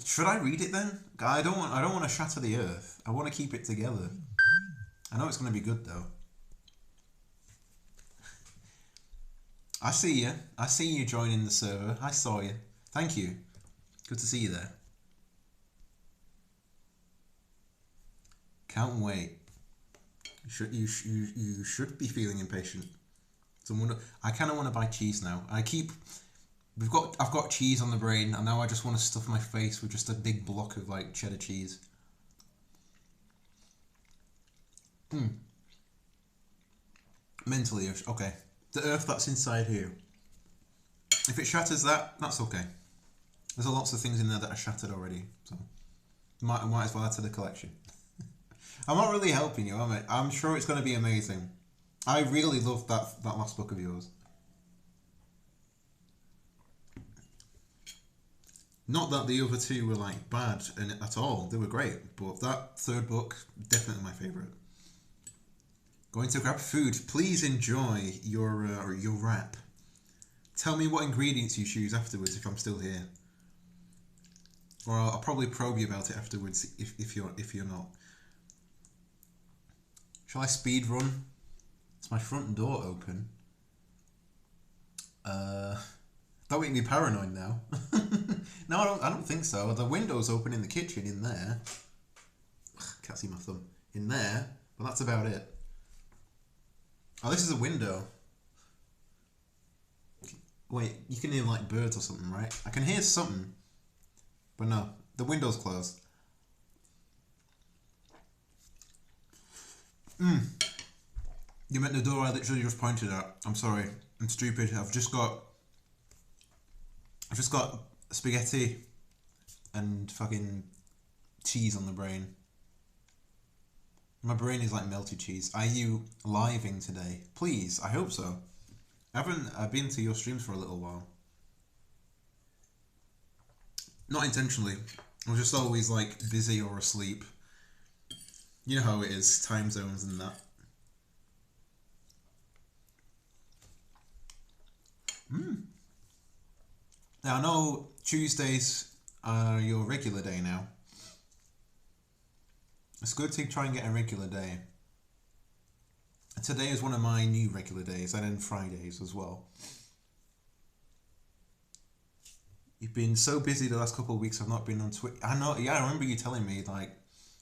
Should I read it then? I don't want to shatter the earth. I want to keep it together. I know it's going to be good though. I see you. I see you joining the server. I saw you. Thank you. Good to see you there. Can't wait. You should be feeling impatient. I kind of want to buy cheese now. I've got cheese on the brain, and now I just want to stuff my face with just a big block of like cheddar cheese. Mentally, okay. The earth that's inside here. If it shatters that, that's okay. There's lots of things in there that are shattered already, so might as well add to the collection. I'm not really helping you, am I? I'm sure it's going to be amazing. I really loved that last book of yours. Not that the other two were like bad at all. They were great, but that third book, definitely my favourite. Going to grab food. Please enjoy your wrap. Tell me what ingredients you choose afterwards if I'm still here. Or I'll probably probe you about it afterwards if you're not. Shall I speed run? Is my front door open? That make me paranoid now. No, I don't think so. The window's open in the kitchen in there. Can't see my thumb. In there, but that's about it. Oh, this is a window. Wait, you can hear like birds or something, right? I can hear something. But no, the window's closed. You meant the door I literally just pointed at. I'm sorry. I'm stupid. I've just got spaghetti and fucking cheese on the brain. My brain is like melted cheese. Are you living today? Please, I hope so. I've been to your streams for a little while. Not intentionally. I'm just always like busy or asleep. You know how it is, time zones and that. Now I know Tuesdays are your regular day now. It's good to try and get a regular day. Today is one of my new regular days, and then Fridays as well. You've been so busy the last couple of weeks. I've not been on Twitch. I know. Yeah, I remember you telling me like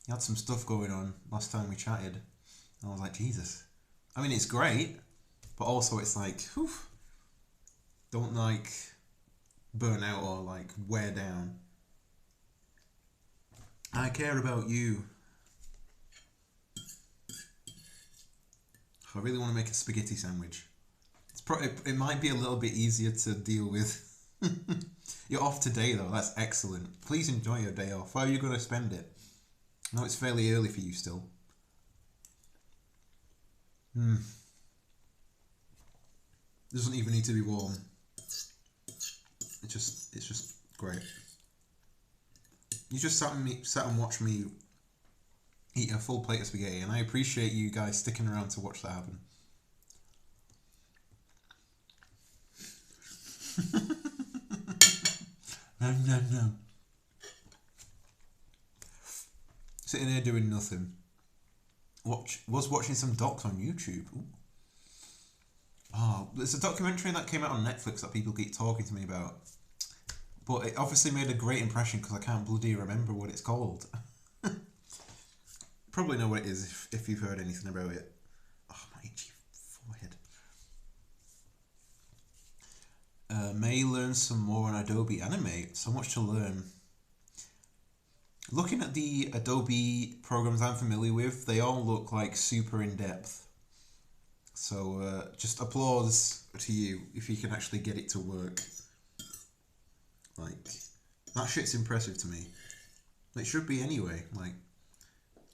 you had some stuff going on last time we chatted, and I was like, Jesus. I mean, it's great, but also it's like, whew, don't like burn out or like wear down. I care about you. I really want to make a spaghetti sandwich. It might be a little bit easier to deal with. You're off today though, that's excellent. Please enjoy your day off. Where are you going to spend it? I know it's fairly early for you still. Doesn't even need to be warm. it's just great. You just sat and watched me eat a full plate of spaghetti, and I appreciate you guys sticking around to watch that happen. No. Sitting here doing nothing. Was watching some docs on YouTube. Ooh. Oh, there's a documentary that came out on Netflix that people keep talking to me about. But it obviously made a great impression because I can't bloody remember what it's called. Probably know what it is if you've heard anything about it. Oh, my itchy forehead. May learn some more on Adobe Animate. So much to learn. Looking at the Adobe programs I'm familiar with, they all look like super in-depth. So just applause to you if you can actually get it to work. Like, that shit's impressive to me. It should be anyway. Like,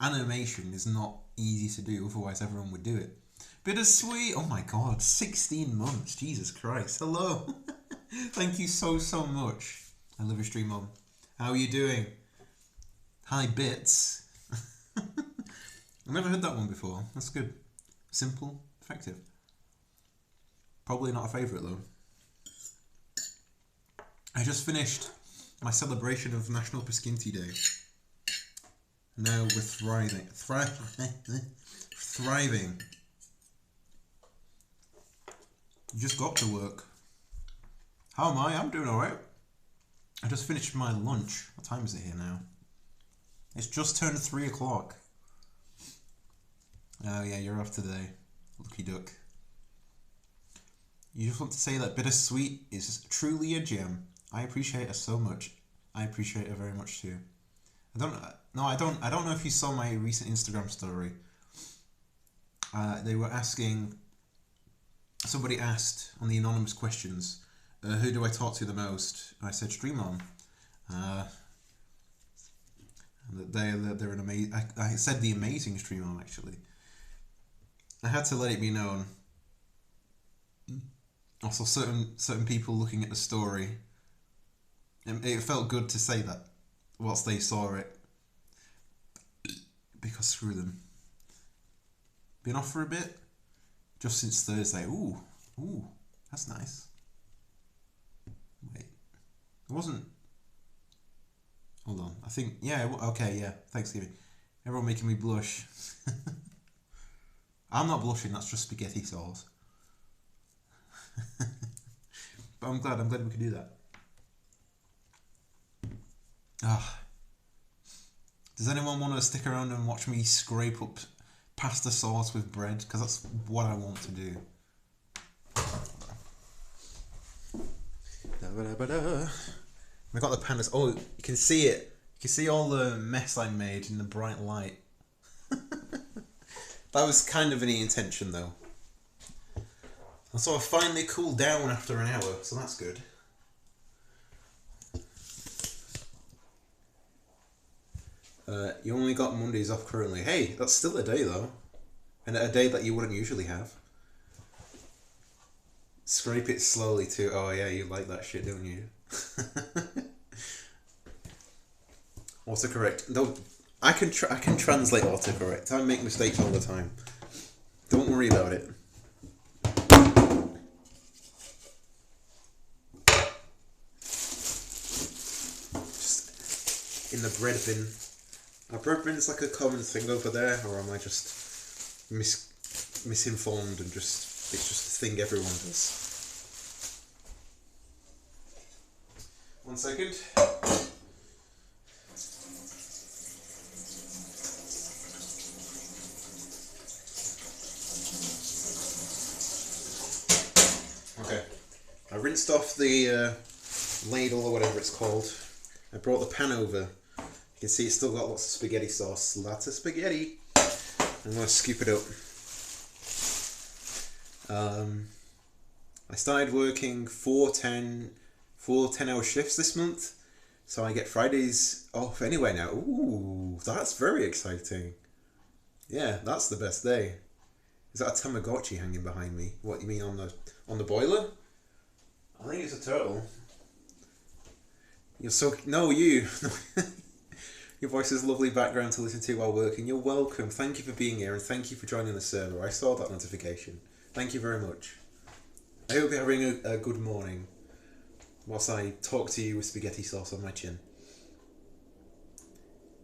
animation is not easy to do, otherwise everyone would do it. Bittersweet! Oh my god, 16 months. Jesus Christ. Hello! Thank you so much. I love your stream, Mom. How are you doing? Hi, Bits. I've never heard that one before. That's good. Simple, effective. Probably not a favourite though. I just finished my celebration of National Paskinti Day. Now we're thriving. Thriving. You just got to work. How am I? I'm doing alright. I just finished my lunch. What time is it here now? It's just turned 3 o'clock. Oh yeah, you're off today. Lucky duck. You just want to say that Bittersweet is truly a gem. I appreciate her so much. I appreciate her very much too. I don't know if you saw my recent Instagram story. They were asking. Somebody asked on the anonymous questions, who do I talk to the most? I said Stream On. They're an amazing. I said the amazing Stream On actually. I had to let it be known. Also, certain people looking at the story. It felt good to say that whilst they saw it. Because screw them. Been off for a bit? Just since Thursday. Ooh, that's nice. Wait. It wasn't... Hold on. I think... Yeah, okay, yeah. Thanksgiving. Everyone making me blush. I'm not blushing, that's just spaghetti sauce. But I'm glad we could do that. Does anyone want to stick around and watch me scrape up pasta sauce with bread? Because that's what I want to do. I got the pandas. Oh, you can see it. You can see all the mess I made in the bright light. That was kind of any intention though. And so I finally cooled down after an hour, so that's good. You only got Mondays off currently. Hey, that's still a day though. And a day that you wouldn't usually have. Scrape it slowly too. Oh yeah, you like that shit, don't you? Autocorrect. No, I can translate autocorrect. I make mistakes all the time. Don't worry about it. Just in the bread bin. Are bread bins like a common thing over there, or am I just misinformed and it's just a thing everyone does? 1 second. Okay, I rinsed off the ladle or whatever it's called. I brought the pan over. You can see it's still got lots of spaghetti sauce. Lots of spaghetti. I'm going to scoop it up. I started working 4 10-hour shifts this month. So I get Fridays off anyway now. Ooh, that's very exciting. Yeah, that's the best day. Is that a Tamagotchi hanging behind me? What, you mean on the boiler? I think it's a turtle. You're so... No, you! Your voice is a lovely background to listen to while working. You're welcome. Thank you for being here and thank you for joining the server. I saw that notification. Thank you very much. I hope you're having a good morning whilst I talk to you with spaghetti sauce on my chin.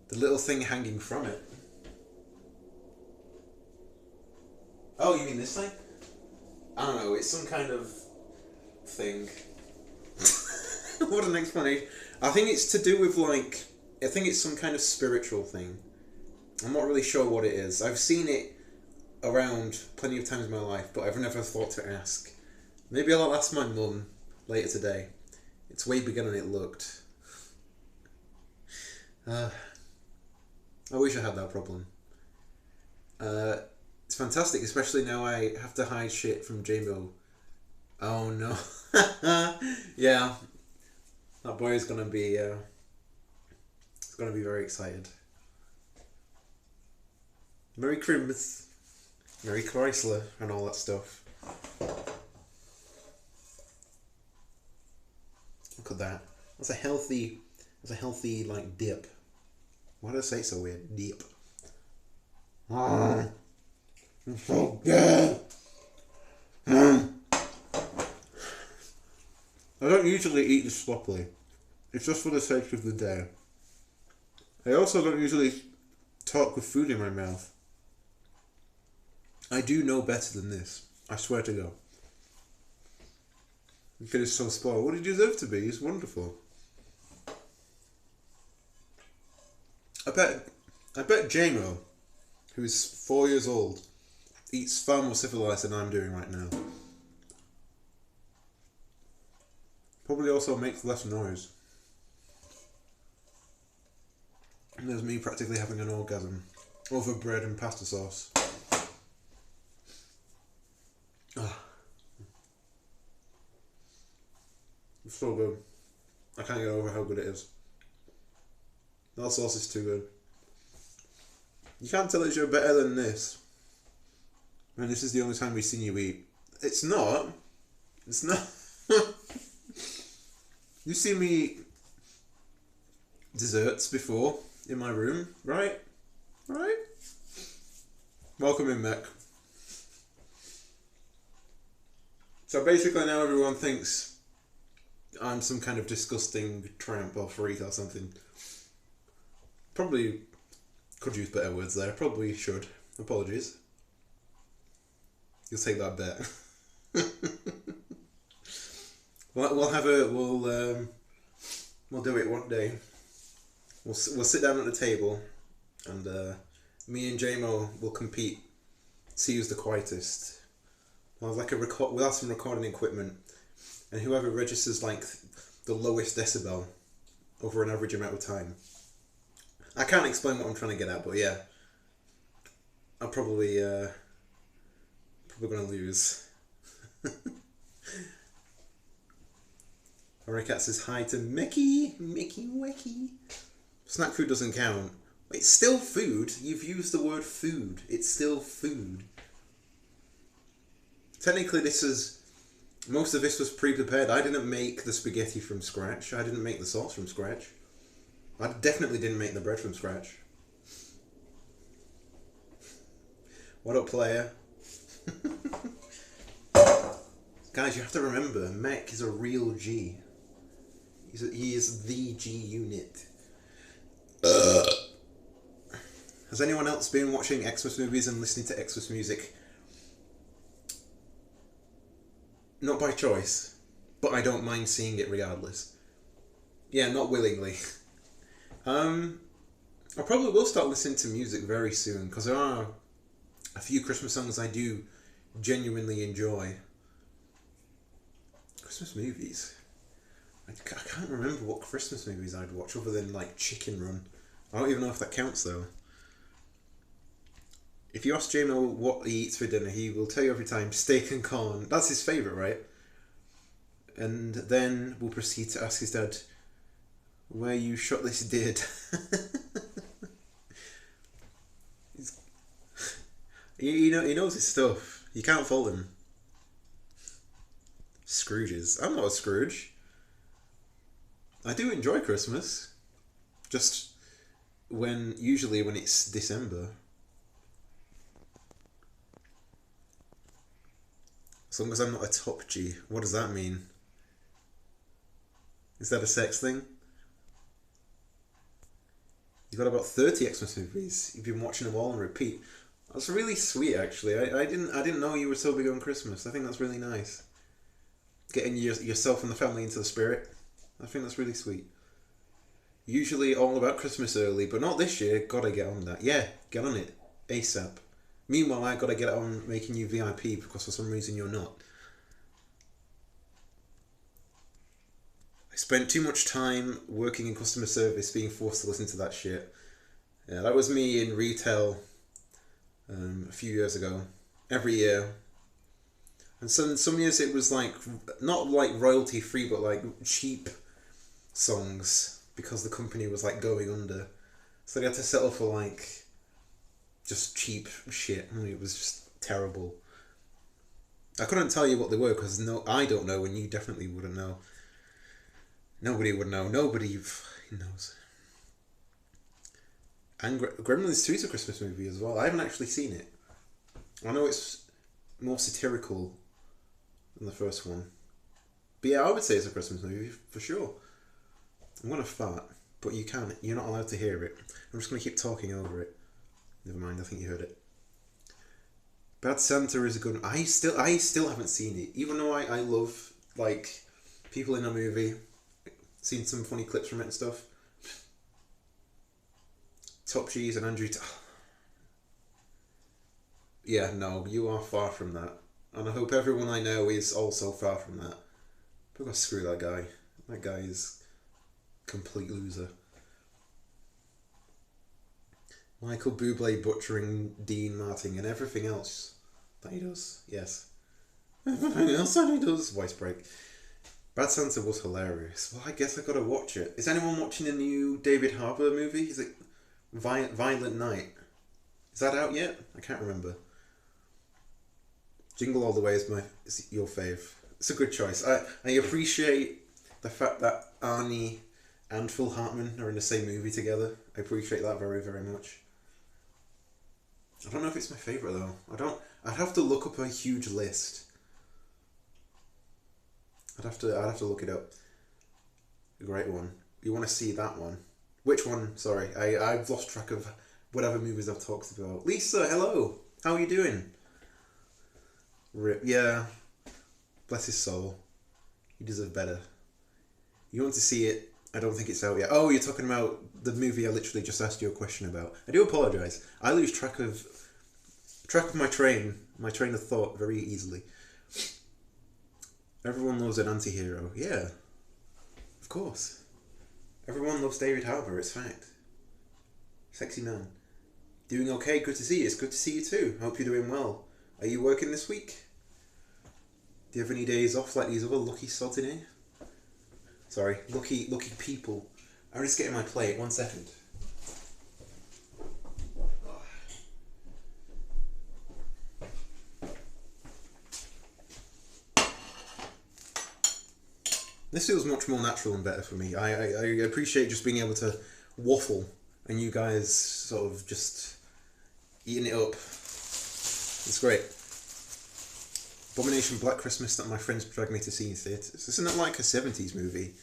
The little thing hanging from it. Oh, you mean this thing? I don't know, it's some kind of thing. What an explanation. I think it's to do with like... I think it's some kind of spiritual thing. I'm not really sure what it is. I've seen it around plenty of times in my life, but I've never thought to ask. Maybe I'll ask my mum later today. It's way bigger than it looked. I wish I had that problem. It's fantastic, especially now I have to hide shit from J-Mo. Oh no. Yeah. That boy is gonna be very excited. Merry Christmas. Merry Chrysler and all that stuff. Look at that. That's a healthy like dip. Why did I say it so weird? Dip. It's so good. I don't usually eat this sloppily. It's just for the sake of the day. I also don't usually talk with food in my mouth. I do know better than this. I swear to God. The kid is so spoiled. What did he deserve to be? He's wonderful. I bet J-Mo, who's 4 years old, eats far more civilized than I'm doing right now. Probably also makes less noise. And there's me practically having an orgasm over bread and pasta sauce. Ah. It's so good. I can't get over how good it is. That sauce is too good. You can't tell us you're better than this. And this is the only time we've seen you eat. It's not. It's not. You see me eat desserts before in my room, right? Right? Welcome in, Mech. So basically now everyone thinks I'm some kind of disgusting tramp or freak or something. Probably could use better words there. Probably should. Apologies. You'll take that bet. We'll do it one day. We'll sit down at the table, and me and J-Mo will compete. See who's the quietest. We'll have some recording equipment, and whoever registers like the lowest decibel over an average amount of time. I can't explain what I'm trying to get at, but yeah, I'm probably gonna lose. Cat says hi to Mickey Wecky. Snack food doesn't count. It's still food. You've used the word food. It's still food. Technically, most of this was pre-prepared. I didn't make the spaghetti from scratch. I didn't make the sauce from scratch. I definitely didn't make the bread from scratch. What up, player? Guys, you have to remember, Mech is a real G. He is the G unit. Has anyone else been watching Xmas movies and listening to Xmas music? Not by choice, but I don't mind seeing it regardless. Yeah, not willingly. I probably will start listening to music very soon, because there are a few Christmas songs I do genuinely enjoy. Christmas movies? I can't remember what Christmas movies I'd watch other than like Chicken Run. I don't even know if that counts though. If you ask J-Mo what he eats for dinner, he will tell you every time steak and corn. That's his favourite, right? And then we'll proceed to ask his dad where you shot this did. He knows his stuff. You can't fault him. Scrooges. I'm not a Scrooge. I do enjoy Christmas. Just usually when it's December. As long as I'm not a top G. What does that mean? Is that a sex thing? You've got about 30 Xmas movies. You've been watching them all on repeat. That's really sweet, actually. I didn't know you were so big on Christmas. I think that's really nice. Getting yourself and the family into the spirit. I think that's really sweet. Usually all about Christmas early, but not this year. Gotta get on that. Yeah, get on it. ASAP. Meanwhile, I gotta get on making you VIP because for some reason you're not. I spent too much time working in customer service being forced to listen to that shit. Yeah, that was me in retail a few years ago. Every year. And some years it was like, not like royalty free, but like cheap songs because the company was like going under. So they had to settle for like just cheap shit. I mean, it was just terrible. I couldn't tell you what they were because I don't know and you definitely wouldn't know. Nobody would know. Nobody knows. And Gremlins 2 is a Christmas movie as well. I haven't actually seen it. I know it's more satirical than the first one. But yeah, I would say it's a Christmas movie for sure. I'm going to fart, but you can't. You're not allowed to hear it. I'm just going to keep talking over it. Never mind, I think you heard it. Bad Santa is a good one. I still haven't seen it. Even though I love, like, people in a movie. Seen some funny clips from it and stuff. Top G's and Andrew... Yeah, no, you are far from that. And I hope everyone I know is also far from that. But screw that guy. That guy is a complete loser. Michael Bublé butchering Dean Martin and everything else that he does. Yes. Everything else that he does. Voice break. Bad Santa was hilarious. Well, I guess I gotta watch it. Is anyone watching the new David Harbour movie? Is it Violent Night? Is that out yet? I can't remember. Jingle All the Way is your fave. It's a good choice. I appreciate the fact that Arnie and Phil Hartman are in the same movie together. I appreciate that very, very much. I don't know if it's my favourite though. I'd have to look up a huge list. I'd have to look it up. A great one. You want to see that one? Which one? Sorry, I've lost track of whatever movies I've talked about. Lisa, hello. How are you doing? Rip. Yeah. Bless his soul. You deserve better. You want to see it? I don't think it's out yet. Oh, you're talking about the movie I literally just asked you a question about. I do apologise. I lose track of my train of thought very easily. Everyone loves an anti-hero. Yeah. Of course. Everyone loves David Harbour, it's fact. Sexy man. Doing okay, good to see you. It's good to see you too. Hope you're doing well. Are you working this week? Do you have any days off like these other lucky sods in here? Sorry, lucky people. I'm just getting my plate, 1 second. This feels much more natural and better for me. I appreciate just being able to waffle and you guys sort of just eating it up. It's great. Abomination Black Christmas that my friends dragged me to see in theatres. Isn't it like a 70s movie?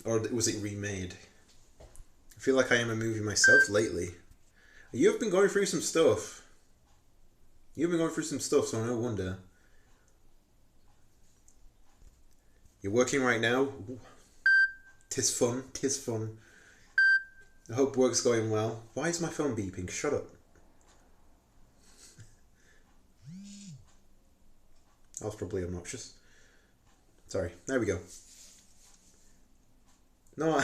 Or was it remade? I feel like I am a movie myself lately. You've been going through some stuff. So no wonder. You're working right now? Ooh. Tis fun. I hope work's going well. Why is my phone beeping? Shut up. That was probably obnoxious. Sorry. There we go. No,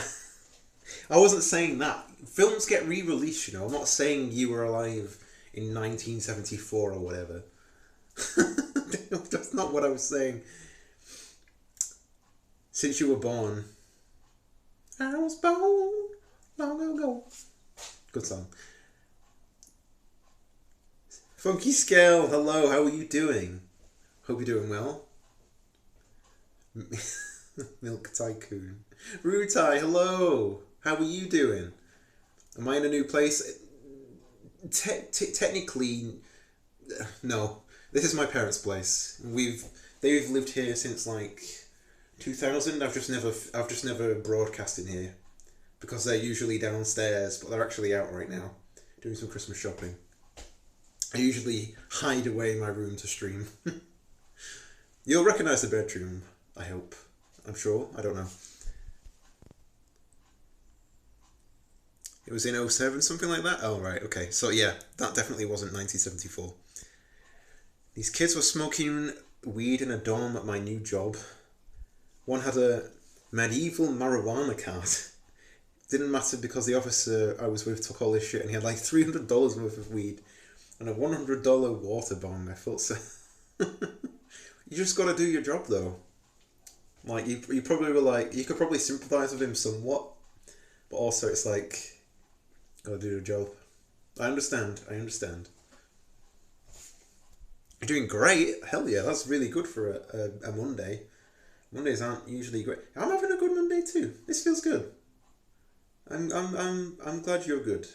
I wasn't saying that. Films get re-released, you know. I'm not saying You Were Alive in 1974 or whatever. That's not what I was saying. Since You Were Born. I was born long ago. Good song. Funky Scale, hello, how are you doing? Hope you're doing well. Milk Tycoon. Rutai, hello! How are you doing? Am I in a new place? Technically, no. This is my parents' place. They've lived here since like 2000. I've just never broadcast in here because they're usually downstairs, but they're actually out right now doing some Christmas shopping. I usually hide away in my room to stream. You'll recognise the bedroom, I hope. I'm sure. I don't know. It was in 07, something like that? Oh, right, okay. So, yeah, that definitely wasn't 1974. These kids were smoking weed in a dorm at my new job. One had a medieval marijuana card. Didn't matter because the officer I was with took all this shit and he had like $300 worth of weed and a $100 water bong. I felt so... You just gotta do your job though. Like, you probably were like... You could probably sympathise with him somewhat, but also it's like... Gotta do your job. I understand. You're doing great. Hell yeah, that's really good for a Monday. Mondays aren't usually great. I'm having a good Monday too. This feels good. I'm glad you're good,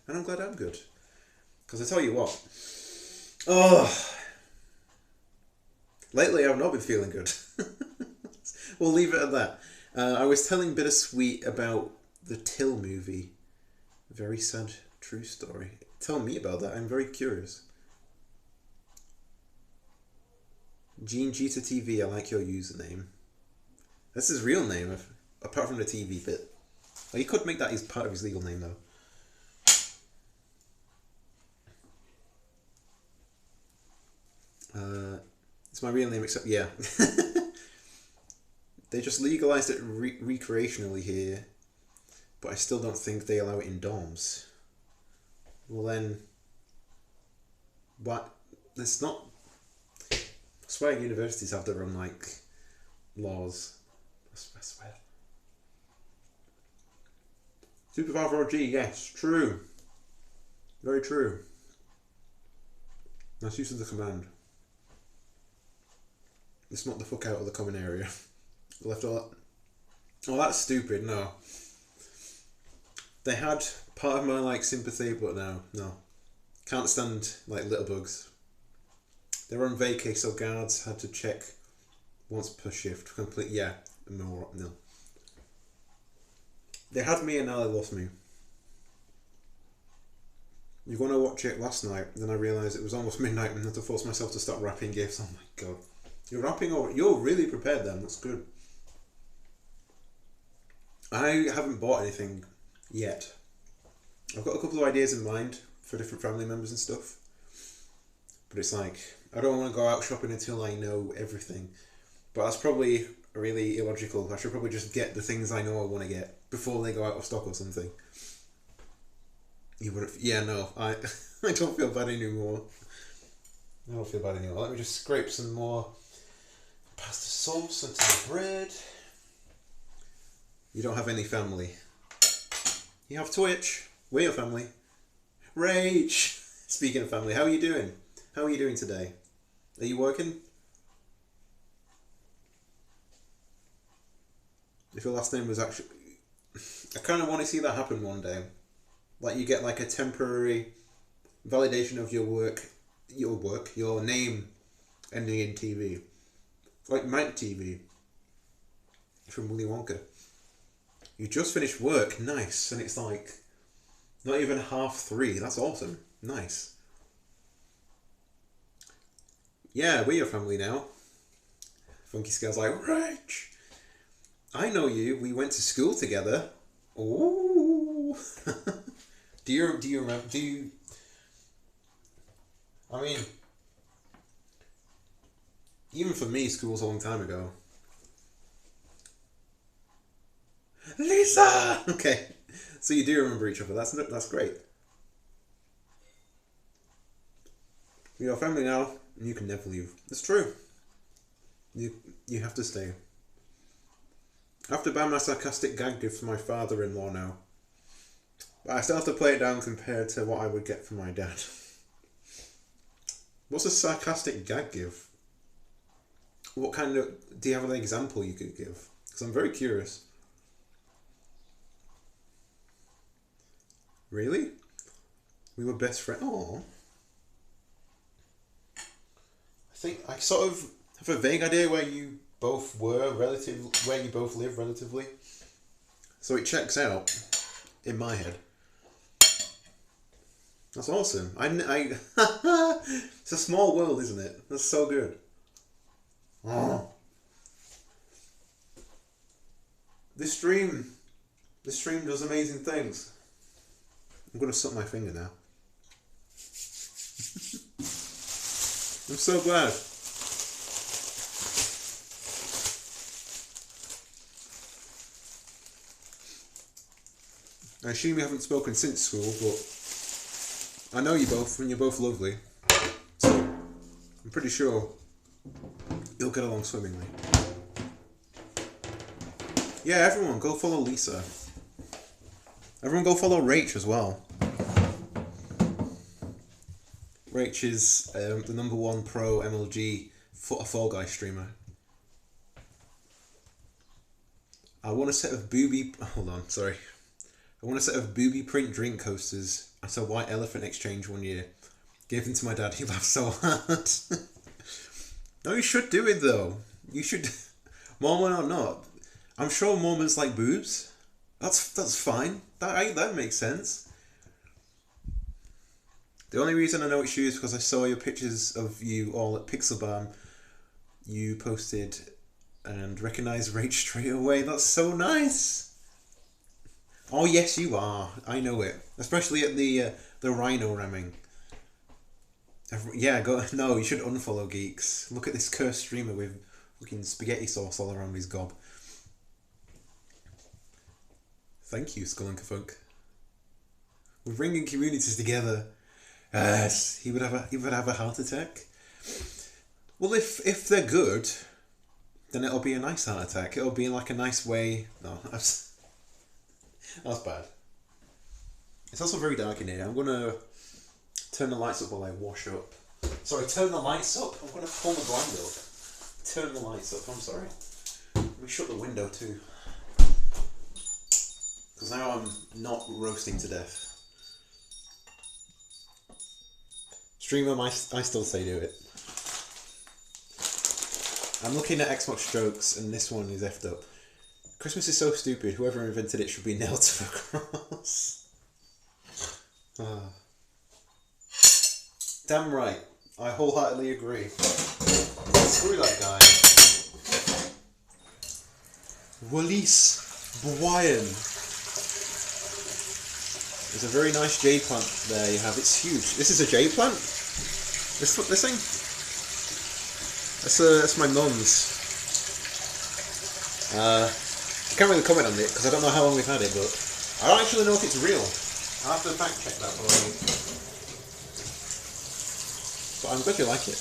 and I'm glad I'm good. Because I tell you what, lately I've not been feeling good. We'll leave it at that. I was telling Bittersweet about the Till movie. Very sad, true story. Tell me about that. I'm very curious. Gene G to TV. I like your username. That's his real name, apart from the TV bit. Well, he could make that his part of his legal name though. It's my real name, except yeah. They just legalized it recreationally here, but I still don't think they allow it in dorms. Well then, what? It's not. I swear universities have their own like laws. I swear. Supervisor OG, yes, true. Very true. Nice use of the command. It's not the fuck out of the common area. Left all that. Oh, that's stupid, no. They had part of my like sympathy, but no. Can't stand like little bugs. They were on vacay, so guards had to check once per shift. Complete, yeah. No. They had me and now they lost me. You're going to watch it last night, then I realised it was almost midnight and I had to force myself to start wrapping gifts. Oh my god. You're wrapping or you're really prepared then, that's good. I haven't bought anything yet. I've got a couple of ideas in mind for different family members and stuff. But it's like, I don't want to go out shopping until I know everything. But that's probably really illogical. I should probably just get the things I know I want to get before they go out of stock or something. You would have, yeah, no, I don't feel bad anymore. Let me just scrape some more pasta sauce onto the bread. You don't have any family. You have Twitch. We're your family. Rach! Speaking of family, how are you doing? How are you doing today? Are you working? If your last name was actually... I kind of want to see that happen one day. Like you get like a temporary validation of your name ending in TV. Like Mike TV from Willy Wonka. You just finished work, nice, and it's like not even 3:30. That's awesome, nice. Yeah, we're your family now. Funky Scale's like, Rach, I know you. We went to school together. Ooh. Do you remember? I mean, even for me, school was a long time ago. Lisa! Okay, so you do remember each other. That's great. You're your family now, and you can never leave. It's true. You have to stay. I have to buy my sarcastic gag gift for my father-in-law now. But I still have to play it down compared to what I would get from my dad. What's a sarcastic gag give? What kind of... Do you have an example you could give? Because I'm very curious. Really? We were best friends. Oh. I think I sort of have a vague idea where you both were where you both live relatively. So it checks out in my head. That's awesome. It's a small world, isn't it? That's so good. Oh. This stream does amazing things. I'm gonna suck my finger now. I'm so glad. I assume you haven't spoken since school, but I know you both, and you're both lovely. So I'm pretty sure you'll get along swimmingly. Yeah, everyone, go follow Lisa. Everyone go follow Rach as well. Rach is the #1 pro MLG Fall Guy streamer. I want a set of booby... Hold on, sorry. I want a set of booby print drink coasters at a White Elephant exchange one year. Gave them to my dad, he laughed so hard. No, you should do it though. You should... Mormon or not. I'm sure Mormons like boobs. That's fine. That makes sense. The only reason I know it's you is because I saw your pictures of you all at Pixelbarn. You posted and recognised Rach straight away. That's so nice. Oh yes, you are. I know it. Especially at the rhino ramming. Yeah, go. No, you should unfollow Geeks. Look at this cursed streamer with fucking spaghetti sauce all around his gob. Thank you, Skullunkerfunk. We're bringing communities together. Yes, he would have a heart attack. Well, if they're good, then it'll be a nice heart attack. It'll be like a nice way. No, that's bad. It's also very dark in here. I'm gonna turn the lights up while I wash up. Sorry, turn the lights up. I'm gonna pull the blind up. Turn the lights up. I'm sorry. Let me shut the window too. Because now I'm not roasting to death. Streamer, I still say do it. I'm looking at Xbox strokes and this one is effed up. Christmas is so stupid, whoever invented it should be nailed to the cross. Damn right, I wholeheartedly agree. Screw that guy. Wallace Boyan. There's a very nice jade plant there you have. It's huge. This is a jade plant? This thing? That's my mum's. I can't really comment on it because I don't know how long we've had it, but I don't actually know if it's real. I'll have to fact check that for you. But I'm glad you like it.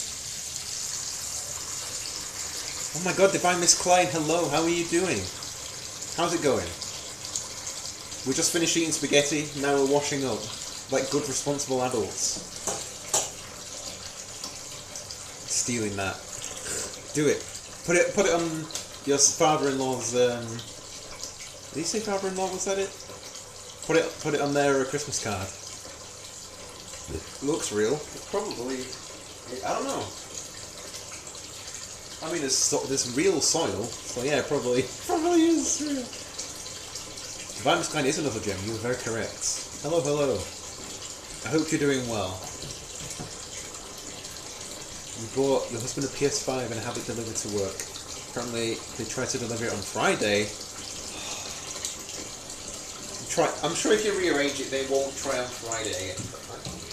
Oh my god, Divine Miss Klein, hello, how are you doing? How's it going? We just finished eating spaghetti, now we're washing up, like good responsible adults. Stealing that. Do it. Put it on your father-in-law's, did you say father-in-law, was that it? Put it on their Christmas card. It looks real. It's probably, I don't know. I mean, there's real soil, so yeah, probably is real. Divine Miss Klein is another gem, you were very correct. Hello, hello. I hope you're doing well. You bought your husband a PS5 and have it delivered to work. Apparently, they tried to deliver it on Friday. I'm sure if you rearrange it, they won't try on Friday.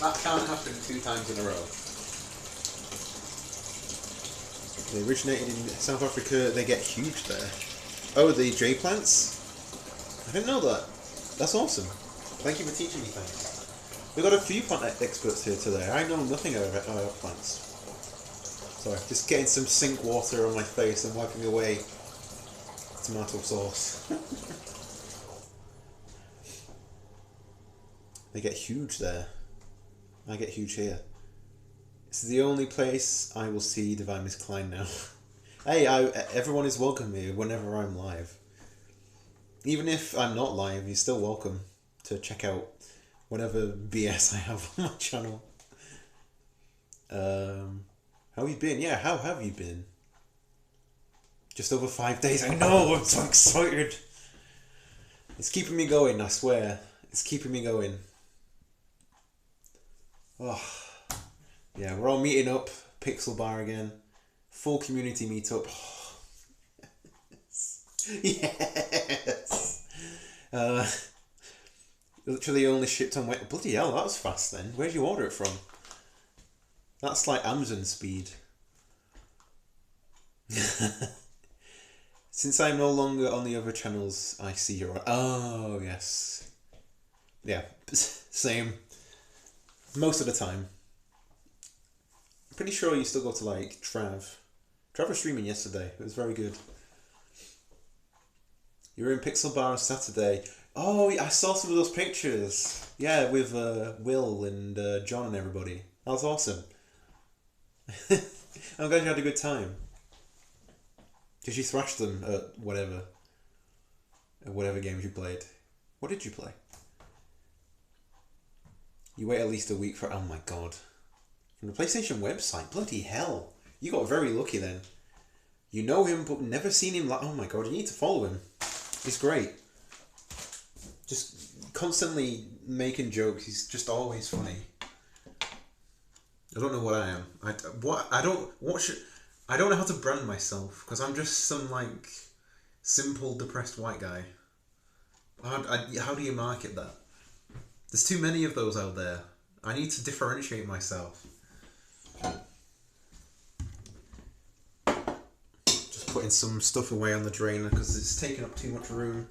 That can't happen 2 times in a row. They originated in South Africa, they get huge there. Oh, the J plants? I didn't know that. That's awesome. Thank you for teaching me things. We've got a few plant experts here today. I know nothing about plants. Sorry, just getting some sink water on my face and wiping away tomato sauce. They get huge there. I get huge here. It's the only place I will see Divine Miss Klein now. Hey, everyone is welcome here whenever I'm live. Even if I'm not live, you're still welcome to check out whatever BS I have on my channel. How have you been? Yeah, how have you been? Just over 5 days. I know, I'm so excited. It's keeping me going, I swear. It's keeping me going. Oh, yeah, we're all meeting up. Pixel Bar again. Full community meetup. Oh, yes. Literally only shipped on Wednesday. Bloody hell, that was fast then. Where'd you order it from? That's like Amazon speed. Since I'm no longer on the other channels, I see your... Oh, yes. Yeah, same. Most of the time. I'm pretty sure you still go to like Trav. Trav was streaming yesterday. It was very good. You were in Pixel Bar on Saturday. Oh, I saw some of those pictures. Yeah, with Will and John and everybody. That was awesome. I'm glad you had a good time. Did you thrash them at whatever games you played? What did you play? You wait at least a week for... Oh my god. From the PlayStation website? Bloody hell. You got very lucky then. You know him but never seen him like... Oh my god, you need to follow him. He's great. Just constantly making jokes. He's just always funny. I don't know what I am. I don't know how to brand myself because I'm just some like simple depressed white guy. How do you market that? There's too many of those out there. I need to differentiate myself. Just putting some stuff away on the drainer because it's taking up too much room.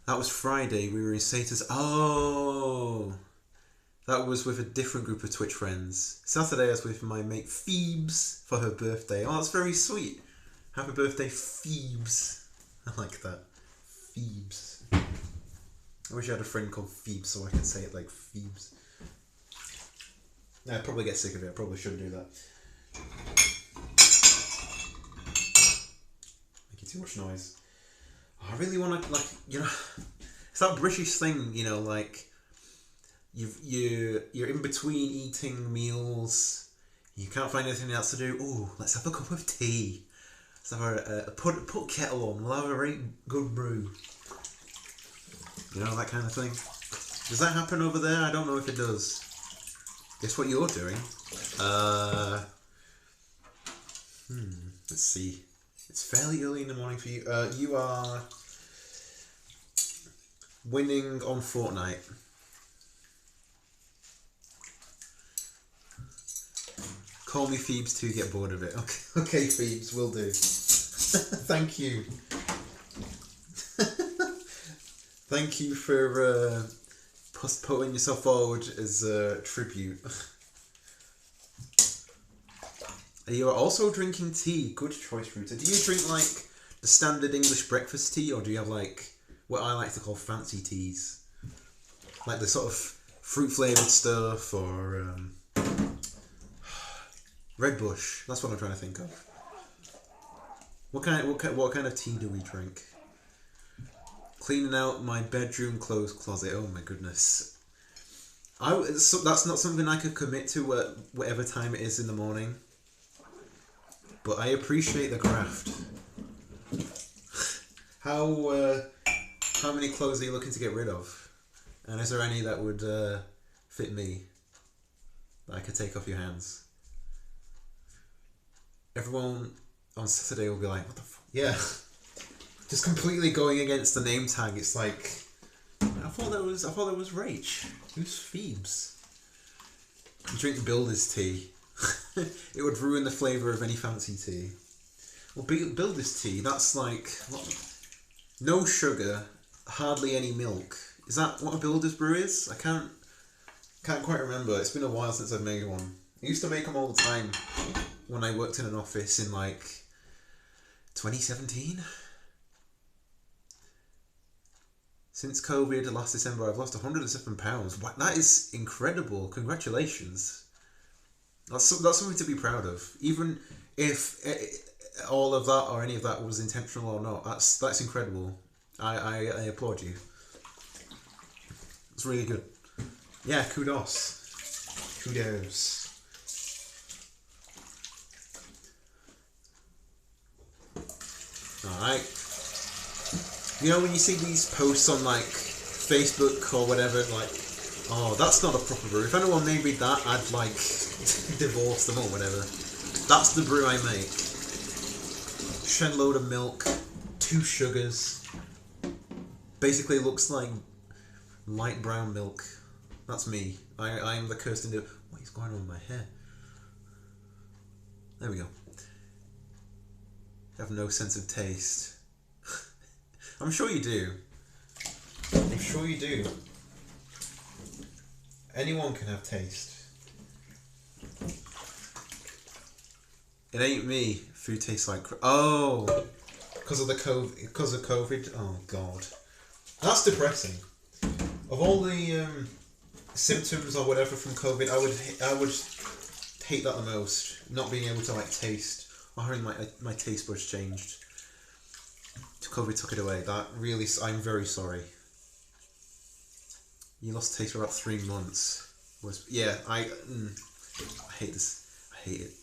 That was Friday, we were in Satas. Oh! That was with a different group of Twitch friends. Saturday I was with my mate Phoebes for her birthday. Oh, that's very sweet. Happy birthday, Phoebes. I like that. Phoebes. I wish I had a friend called Phoebes so I could say it like Phoebes. I'd probably get sick of it. I probably shouldn't do that. Making too much noise. I really want to, like, you know, it's that British thing, you know, like, you're in between eating meals, you can't find anything else to do. Oh, let's have a cup of tea. Let's have put kettle on. We'll have a very good brew. You know, that kind of thing. Does that happen over there? I don't know if it does. Guess what you're doing? Let's see. It's fairly early in the morning for you. You are winning on Fortnite. Call me Phoebes to get bored of it. Okay, Phoebes, will do. Thank you. Thank you for putting yourself forward as a tribute. You are also drinking tea. Good choice, Ruta. Do you drink like the standard English breakfast tea, or do you have like what I like to call fancy teas, like the sort of fruit flavored stuff, or Red Bush? That's what I'm trying to think of. What kind of tea do we drink? Cleaning out my bedroom clothes closet. Oh my goodness. That's not something I could commit to at whatever time it is in the morning. But I appreciate the craft. How many clothes are you looking to get rid of? And is there any that would fit me that I could take off your hands? Everyone on Saturday will be like, what the fuck? Yeah. Just completely going against the name tag. It's like, I thought that was Rach. Who's Phoebes? You drink Builder's tea. It would ruin the flavour of any fancy tea. Well, Builder's tea, that's like no sugar, hardly any milk. Is that what a Builder's brew is? I can't quite remember. It's been a while since I've made one. I used to make them all the time when I worked in an office in like 2017. Since COVID last December, I've lost 107 pounds. Wow, that is incredible. Congratulations. That's something to be proud of. Even if all of that or any of that was intentional or not, that's incredible. I applaud you. It's really good. Yeah, kudos. Kudos. Alright. You know when you see these posts on like Facebook or whatever, like, oh, that's not a proper brew. If anyone made me that, I'd like divorce them or whatever. That's the brew I make. Shed load of milk, 2 sugars. Basically looks like light brown milk. That's me. I am the Kirsten Dunst. What is going on with my hair? There we go. I have no sense of taste. I'm sure you do. I'm sure you do. Anyone can have taste. It ain't me. Food tastes like oh, because of the COVID. Because of COVID. Oh God, that's depressing. Of all the symptoms or whatever from COVID, I would hate that the most. Not being able to like taste or having my taste buds changed. COVID took it away. That really, I'm very sorry. You lost taste for about 3 months. I hate this. I hate it.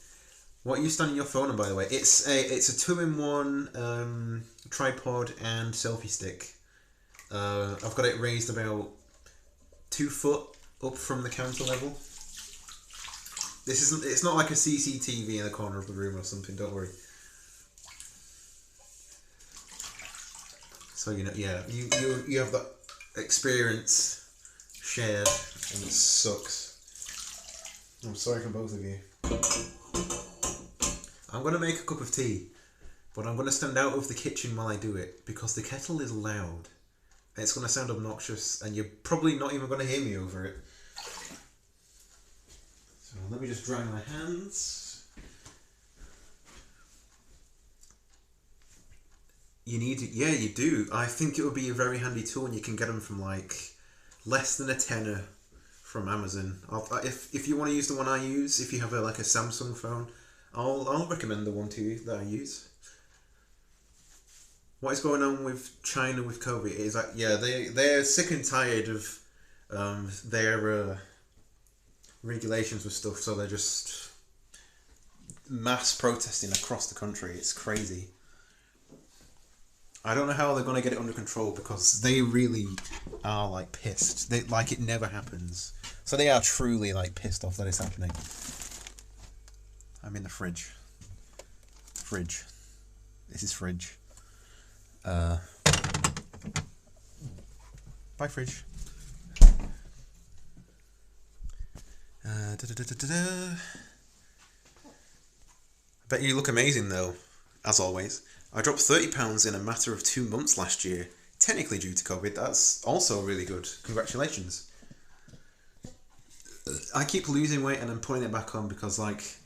What are you standing your phone on, by the way? It's a 2-in-1 tripod and selfie stick. I've got it raised about 2 foot up from the counter level. It's not like a CCTV in the corner of the room or something. Don't worry. So you know, yeah, you have that experience shared, and it sucks. I'm sorry for both of you. I'm gonna make a cup of tea, but I'm gonna stand out of the kitchen while I do it because the kettle is loud. And it's gonna sound obnoxious, and you're probably not even gonna hear me over it. So let me just dry my hands. You need it, yeah, you do. I think it would be a very handy tool, and you can get them from like less than a tenner from Amazon. If you want to use the one I use, if you have like a Samsung phone, I'll recommend the one to you that I use. What is going on with China with COVID is that they're sick and tired of their regulations with stuff, so they're just mass protesting across the country. It's crazy. I don't know how they're going to get it under control because they really are like pissed. They like it never happens. So they are truly like pissed off that it's happening. I'm in the fridge. Fridge. This is fridge. Bye fridge. I bet you look amazing though, as always. I dropped 30 pounds in a matter of 2 months last year. Technically due to COVID, that's also really good. Congratulations. I keep losing weight and I'm putting it back on because like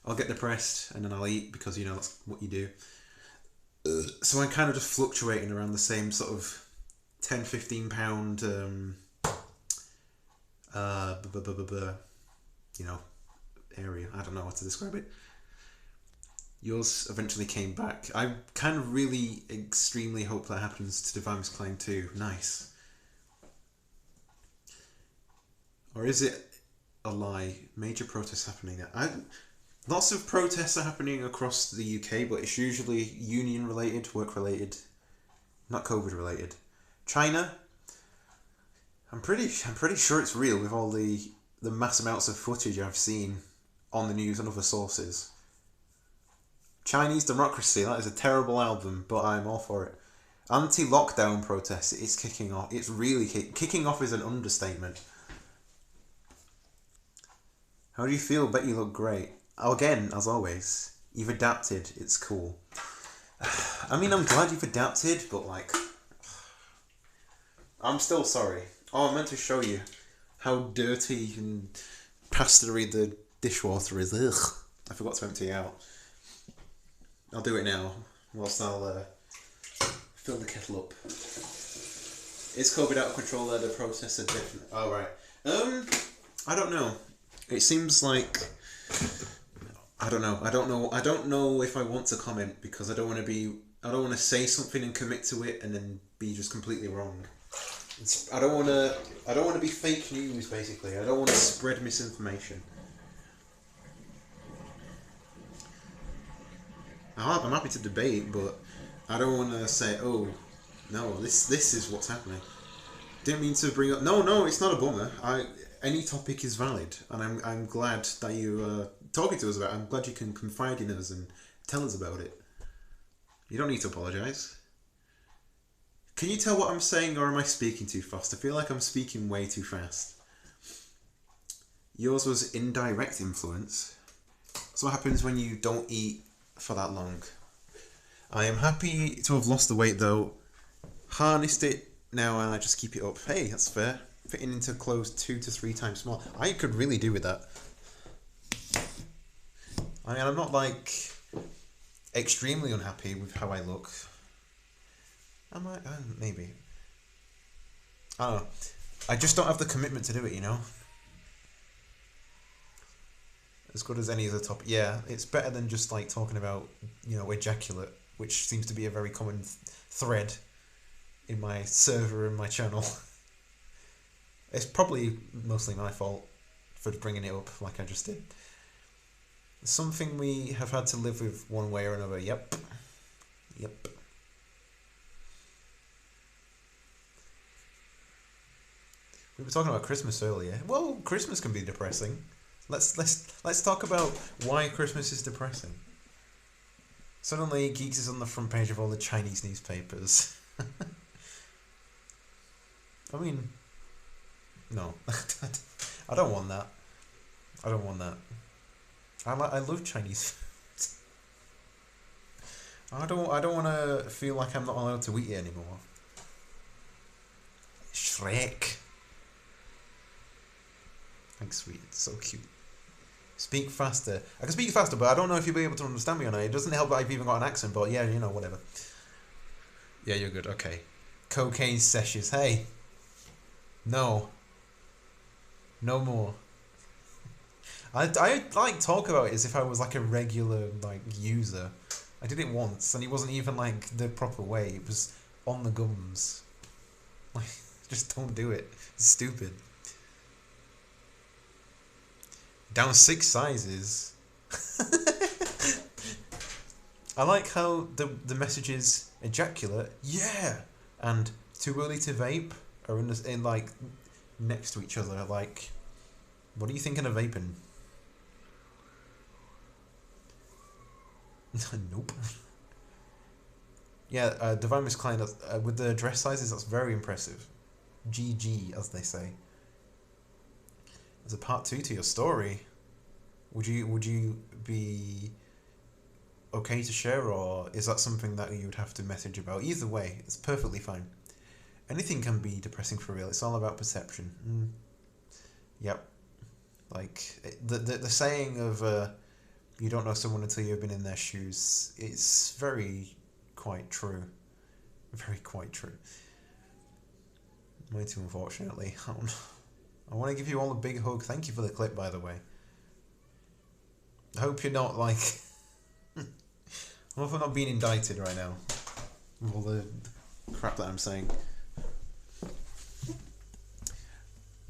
I'll get depressed and then I'll eat because you know that's what you do. So I'm kind of just fluctuating around the same sort of 10-15 pound area. I don't know how to describe it. Yours eventually came back. I kind of really extremely hope that happens to Divine Claim too. Nice. Or is it a lie? Major protests happening. Lots of protests are happening across the UK, but it's usually union related, work related, not COVID related. China, I'm pretty sure it's real with all the mass amounts of footage I've seen on the news and other sources. Chinese Democracy, that is a terrible album, but I'm all for it. Anti-lockdown protests, it's kicking off. It's really kicking off is an understatement. How do you feel? Bet you look great. Again, as always, you've adapted. It's cool. I mean, I'm glad you've adapted, but like, I'm still sorry. Oh, I meant to show you how dirty and pastery the dishwater is. Ugh. I forgot to empty it out. I'll do it now, whilst I'll fill the kettle up. Is COVID out of control there? The protests are different. Oh, right. I don't know. It seems like... I don't know. I don't know if I want to comment because I don't want to be... I don't want to say something and commit to it and then be just completely wrong. I don't want to be fake news, basically. I don't want to spread misinformation. I'm happy to debate, but I don't want to say, oh, no, this is what's happening. Didn't mean to bring up... No, it's not a bummer. Any topic is valid, and I'm glad that you talking to us about it. I'm glad you can confide in us and tell us about it. You don't need to apologise. Can you tell what I'm saying, or am I speaking too fast? I feel like I'm speaking way too fast. Yours was indirect influence. So what happens when you don't eat for that long? I am happy to have lost the weight though. Harnessed it now and I just keep it up. Hey, that's fair. Fitting into clothes 2 to 3 times small. I could really do with that. I mean, I'm not like extremely unhappy with how I look. Am I? Maybe. I don't know. I just don't have the commitment to do it, you know? As good as any other topic. Yeah, it's better than just like talking about, you know, ejaculate, which seems to be a very common thread in my server and my channel. It's probably mostly my fault for bringing it up like I just did. Something we have had to live with one way or another. Yep. We were talking about Christmas earlier. Well, Christmas can be depressing. Let's talk about why Christmas is depressing. Suddenly, Geeks is on the front page of all the Chinese newspapers. I mean, no, I don't want that. I don't want that. I love Chinese. I don't want to feel like I'm not allowed to eat it anymore. Shrek. Thanks, sweet. It's so cute. Speak faster. I can speak faster, but I don't know if you'll be able to understand me or not. It doesn't help that I've even got an accent, but yeah, you know, whatever. Yeah, you're good. Okay. Cocaine sessions. Hey. No. No more. I like talk about it as if I was like a regular like user. I did it once, and it wasn't even like the proper way. It was on the gums. Like, just don't do it. It's stupid. Down 6 sizes. I like how the message is ejaculate, yeah, and too early to vape are in like next to each other. Like, what are you thinking of vaping? Nope. Yeah, Divine Miss Klein with the dress sizes. That's very impressive. GG, as they say. There's a part 2 to your story. Would you be okay to share, or is that something that you would have to message about? Either way, it's perfectly fine. Anything can be depressing for real. It's all about perception. Yep. Like the saying of you don't know someone until you've been in their shoes. It's quite true. Very quite true. Way too unfortunately. I want to give you all a big hug. Thank you for the clip, by the way. I hope you're not like... I hope I'm not being indicted right now. With all the crap that I'm saying.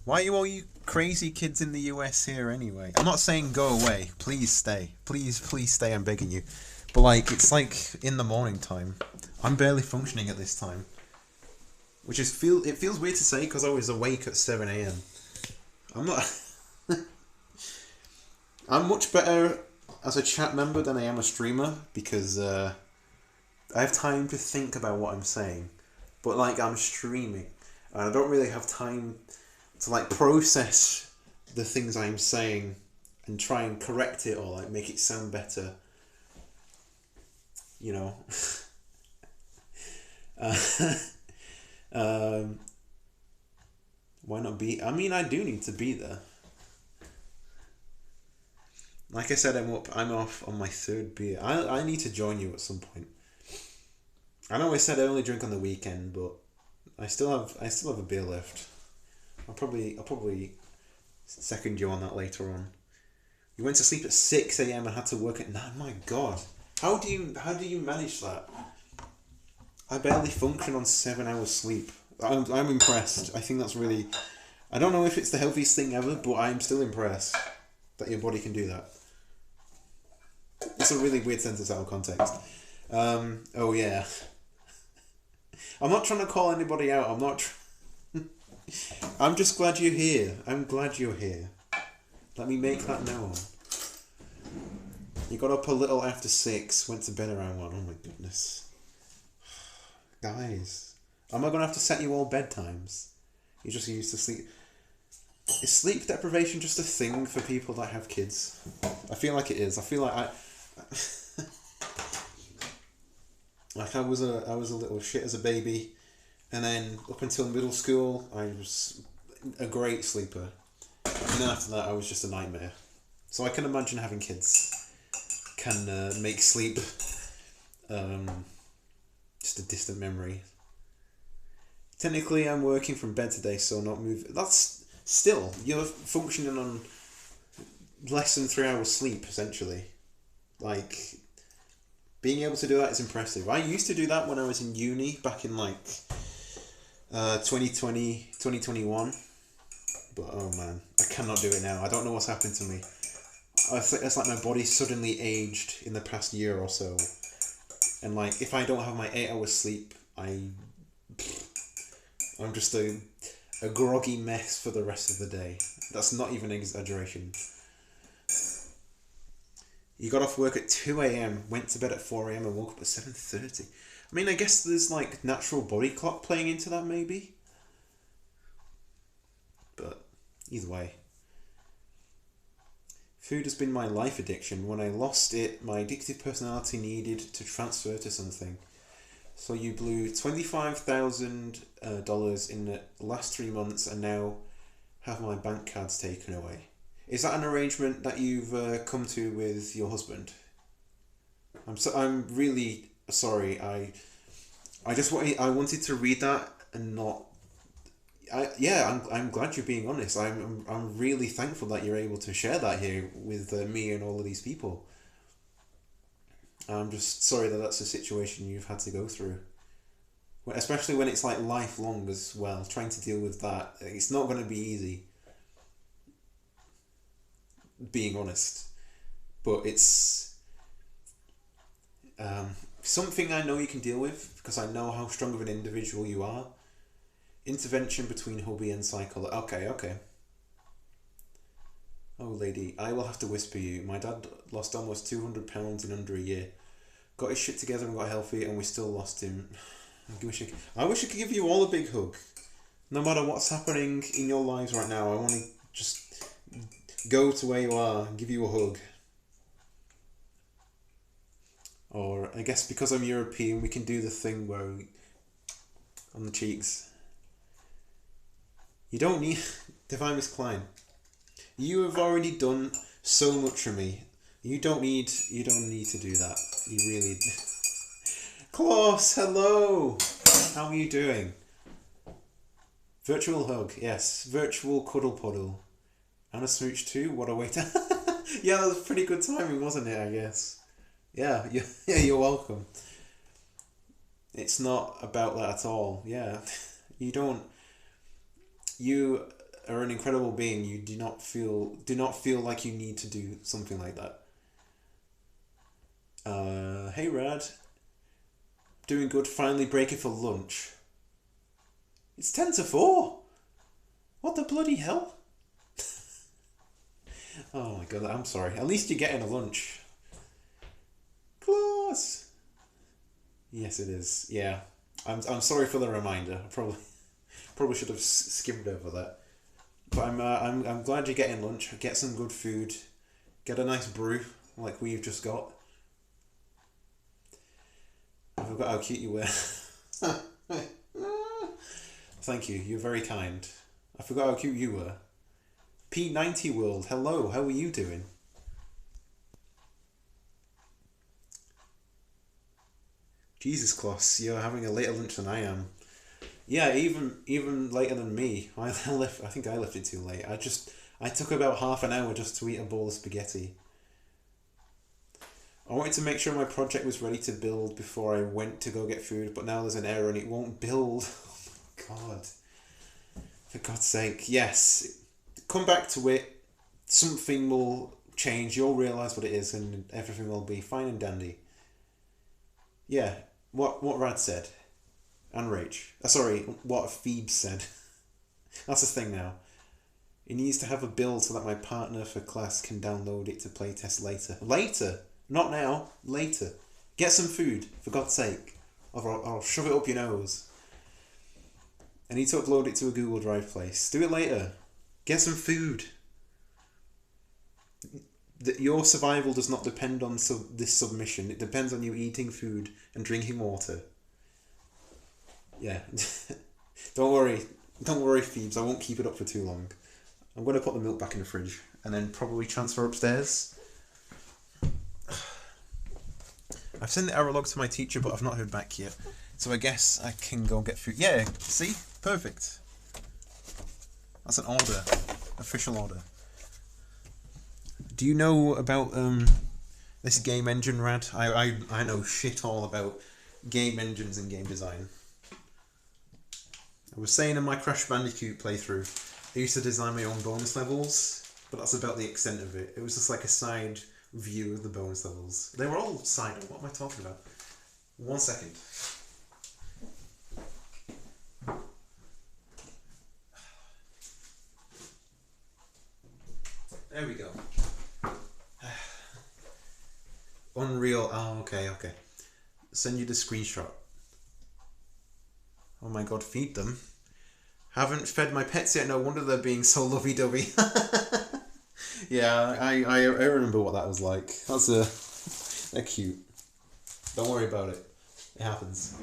Why are all you crazy kids in the US here anyway? I'm not saying go away. Please stay. Please stay, I'm begging you. But like, it's like in the morning time. I'm barely functioning at this time. Which is it feels weird to say because I was awake at 7 AM. I'm not... I'm much better as a chat member than I am a streamer because I have time to think about what I'm saying. But like, I'm streaming and I don't really have time to like process the things I'm saying and try and correct it or like make it sound better. You know. Why not be? I mean, I do need to be there. Like I said, I'm off on my 3rd beer. I need to join you at some point. I know I said I only drink on the weekend, but I still have a beer left. I'll probably second you on that later on. You went to sleep at 6 a.m. and had to work at 9. My God, how do you manage that? I barely function on 7 hours sleep. I'm impressed. I think that's really. I don't know if it's the healthiest thing ever, but I'm still impressed that your body can do that. It's a really weird sentence out of context. Oh yeah. I'm not trying to call anybody out. I'm not. I'm just glad you're here. I'm glad you're here. Let me make that known. You got up a little after 6, went to bed around 1. Oh my goodness. Guys, am I going to have to set you all bedtimes? You're just used to sleep. Is sleep deprivation just a thing for people that have kids? I feel like it is. I feel like I was a little shit as a baby, and then up until middle school I was a great sleeper, and then after that I was just a nightmare. So I can imagine having kids can make sleep just a distant memory. Technically I'm working from bed today, so not moving. That's still, you're functioning on less than 3 hours sleep essentially. Like, being able to do that is impressive. I used to do that when I was in uni back in like 2020, 2021. But oh man, I cannot do it now. I don't know what's happened to me. It's like my body suddenly aged in the past year or so. And like, if I don't have my 8 hours sleep, I'm just a groggy mess for the rest of the day. That's not even an exaggeration. You got off work at 2 a.m, went to bed at 4 a.m, and woke up at 7:30. I mean, I guess there's like natural body clock playing into that maybe. But either way. Food has been my life addiction. When I lost it, my addictive personality needed to transfer to something. So you blew $25,000 in the last 3 months and now have my bank cards taken away. Is that an arrangement that you've come to with your husband? I'm really sorry. I wanted to read that and not. I'm glad you're being honest. I'm really thankful that you're able to share that here with me and all of these people. I'm just sorry that that's a situation you've had to go through. Especially when it's like lifelong as well, trying to deal with that. It's not going to be easy, being honest. But it's something I know you can deal with because I know how strong of an individual you are. Intervention between hubby and cycle. Okay. Oh, lady, I will have to whisper you. My dad lost almost 200 pounds in under a year. Got his shit together and got healthy, and we still lost him. I wish I could give you all a big hug. No matter what's happening in your lives right now, I want to just go to where you are and give you a hug. Or I guess because I'm European, we can do the thing where on the cheeks. You don't need Divine Miss Klein. You have already done so much for me. You don't need to do that. You really. Klaus, hello. How are you doing? Virtual hug, yes. Virtual cuddle puddle. And a smooch too. What a way to. Yeah, that was pretty good timing, wasn't it? I guess. Yeah, you're welcome. It's not about that at all. Yeah, You are an incredible being. You do not feel like you need to do something like that. Hey Rad. Doing good. Finally breaking for lunch. It's 3:50. What the bloody hell? Oh my god, I'm sorry. At least you're getting a lunch. Close. Yes, it is. Yeah, I'm sorry for the reminder. I probably should have skimmed over that. But I'm glad you're getting lunch. Get some good food. Get a nice brew like we've just got. I forgot how cute you were. Thank you. You're very kind. I forgot how cute you were. P90 World. Hello. How are you doing? Jesus, Klaus, you're having a later lunch than I am. Yeah, even later than me. I left. I think I left it too late. I took about half an hour just to eat a bowl of spaghetti. I wanted to make sure my project was ready to build before I went to go get food, but now there's an error and it won't build. Oh my god. For God's sake, yes. Come back to it. Something will change. You'll realise what it is and everything will be fine and dandy. Yeah, what Rad said. And Rach. Sorry, what Phoebe said. That's the thing now. It needs to have a build so that my partner for class can download it to playtest later. Later? Not now. Later. Get some food, for God's sake. Or I'll shove it up your nose. I need to upload it to a Google Drive place. Do it later. Get some food. Your survival does not depend on this submission. It depends on you eating food and drinking water. Yeah. Don't worry, Phoebes. I won't keep it up for too long. I'm going to put the milk back in the fridge and then probably transfer upstairs. I've sent the error log to my teacher, but I've not heard back yet. So I guess I can go get food. Yeah, see? Perfect. That's an order. Official order. Do you know about this game engine, Rad? I know shit all about game engines and game design. I was saying in my Crash Bandicoot playthrough, I used to design my own bonus levels, but that's about the extent of it. It was just like a side view of the bonus levels. They were all side. What am I talking about? 1 second. There we go. Unreal. Oh, okay. Send you the screenshot. Oh my god, feed them. Haven't fed my pets yet, no wonder they're being so lovey-dovey. Yeah, I remember what that was like. They're cute. Don't worry about it. It happens.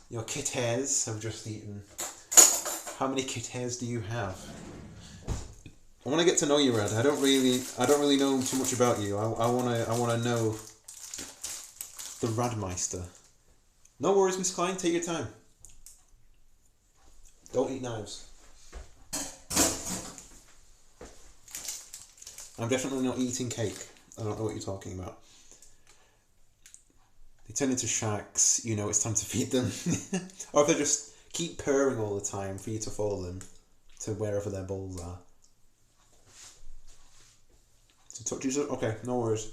Your kit hairs have just eaten. How many kit hairs do you have? I want to get to know you, Red. I don't really know too much about you. I wanna know the Radmeister. No worries, Miss Klein. Take your time. Don't eat knives. I'm definitely not eating cake. I don't know what you're talking about. They turn into sharks. You know it's time to feed them. Or if they just keep purring all the time for you to follow them to wherever their bowls are. To touch each other? Okay, no worries.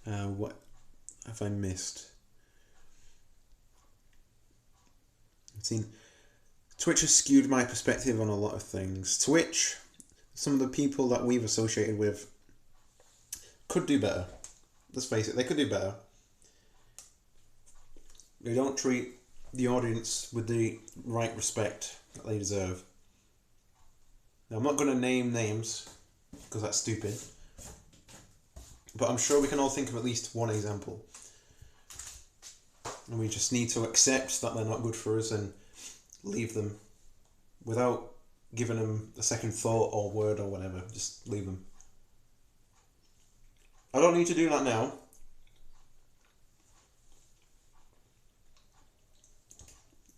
What have I missed? I've seen Twitch has skewed my perspective on a lot of things. Twitch, some of the people that we've associated with could do better. Let's face it, they could do better. They don't treat the audience with the right respect that they deserve. Now, I'm not going to name names, because that's stupid. But I'm sure we can all think of at least one example. And we just need to accept that they're not good for us and leave them without giving them a second thought or word or whatever. Just leave them. I don't need to do that now.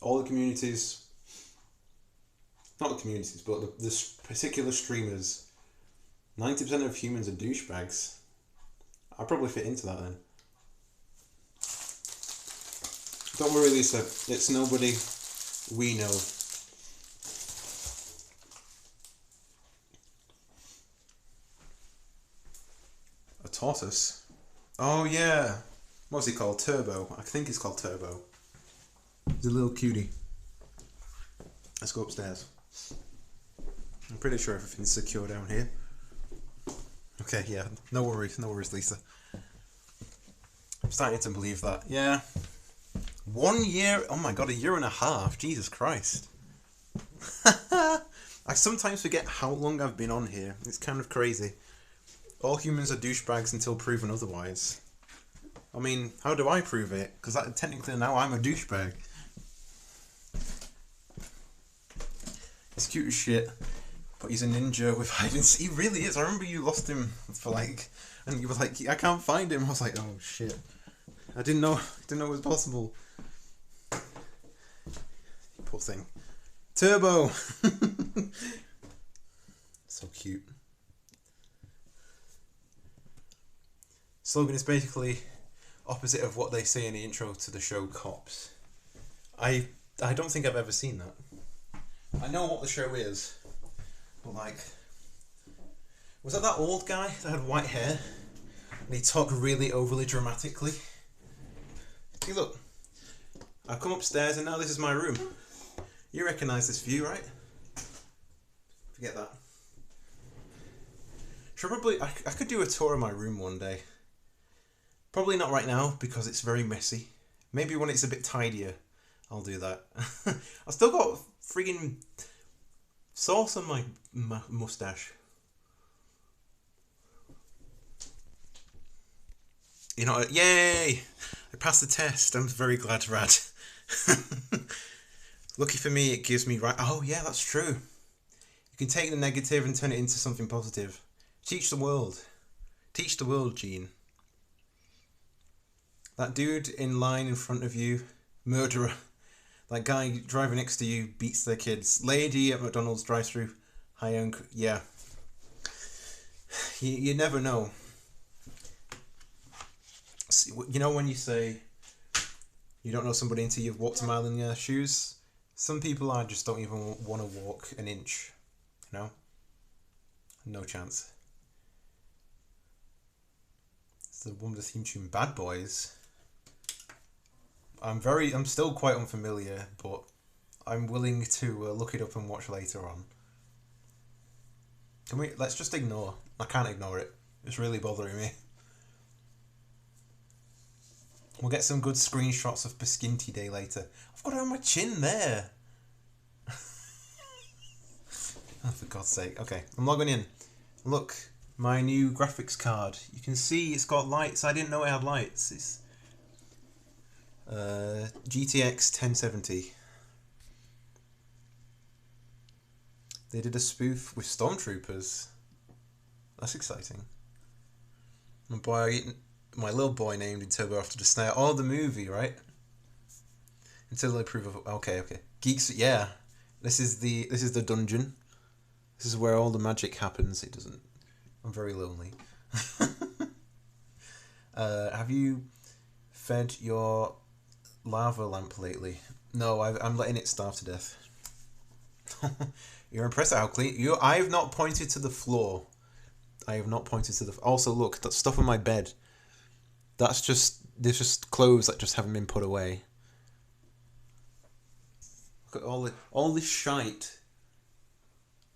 All the communities, not the communities, but the particular streamers, 90% of humans are douchebags. I'll probably fit into that then. Don't worry, Lisa. It's nobody we know. A tortoise? Oh yeah. What's he called? Turbo. I think he's called Turbo. He's a little cutie. Let's go upstairs. I'm pretty sure everything's secure down here. Okay, yeah. No worries, Lisa. I'm starting to believe that. Yeah. 1 year? Oh my god, a year and a half. Jesus Christ. I sometimes forget how long I've been on here. It's kind of crazy. All humans are douchebags until proven otherwise. I mean, how do I prove it? Because technically now I'm a douchebag. He's cute as shit. But he's a ninja with hide and seek. He really is. I remember you lost him for like... And you were like, I can't find him. I was like, oh shit. I didn't know it was possible. poor thing. Turbo! So cute. Slogan is basically opposite of what they say in the intro to the show Cops. I don't think I've ever seen that. I know what the show is, but like, was that old guy that had white hair and he talked really overly dramatically? See, look, I've come upstairs and now this is my room. You recognise this view, right? Forget that. Probably, I could do a tour of my room one day. Probably not right now because it's very messy. Maybe when it's a bit tidier, I'll do that. I've still got friggin' sauce on my mustache. You know, yay! I passed the test. I'm very glad, Rad. Lucky for me, it gives me right. Oh yeah, that's true. You can take the negative and turn it into something positive. Teach the world. Teach the world, Gene. That dude in line in front of you, murderer. That guy driving next to you beats their kids. Lady at McDonald's drive-thru. Hi, uncle. Yeah. You never know. You know when you say you don't know somebody until you've walked a mile in their shoes? Some people I just don't even want to walk an inch. You know? No chance. It's the one with the theme tune, Bad Boys. I'm still quite unfamiliar, but I'm willing to look it up and watch later on. Let's just ignore. I can't ignore it. It's really bothering me. We'll get some good screenshots of Paskinti Day later. I've got it on my chin there. Oh, for God's sake. Okay, I'm logging in. Look, my new graphics card. You can see it's got lights. I didn't know it had lights. It's GTX 1070. They did a spoof with Stormtroopers. That's exciting. My little boy named in Turbo after the snare. Oh, the movie, right? Until they prove of. Okay. Geeks. Yeah. This is the dungeon. This is where all the magic happens. It doesn't. I'm very lonely. Have you fed your lava lamp lately? No, I'm letting it starve to death. You're impressed at how clean. I have not pointed to the floor. I have not pointed to the. Also, look, that stuff on my bed. There's just clothes that just haven't been put away. Look at all this shite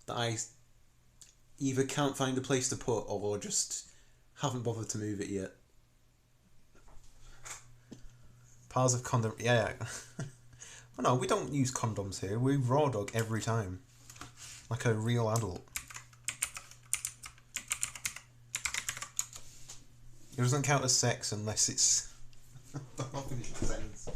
that I either can't find a place to put or just haven't bothered to move it yet. Piles of condom. Yeah. Well, no, we don't use condoms here. We raw dog every time, like a real adult. It doesn't count as sex unless it's. I'm not finishing the sentence.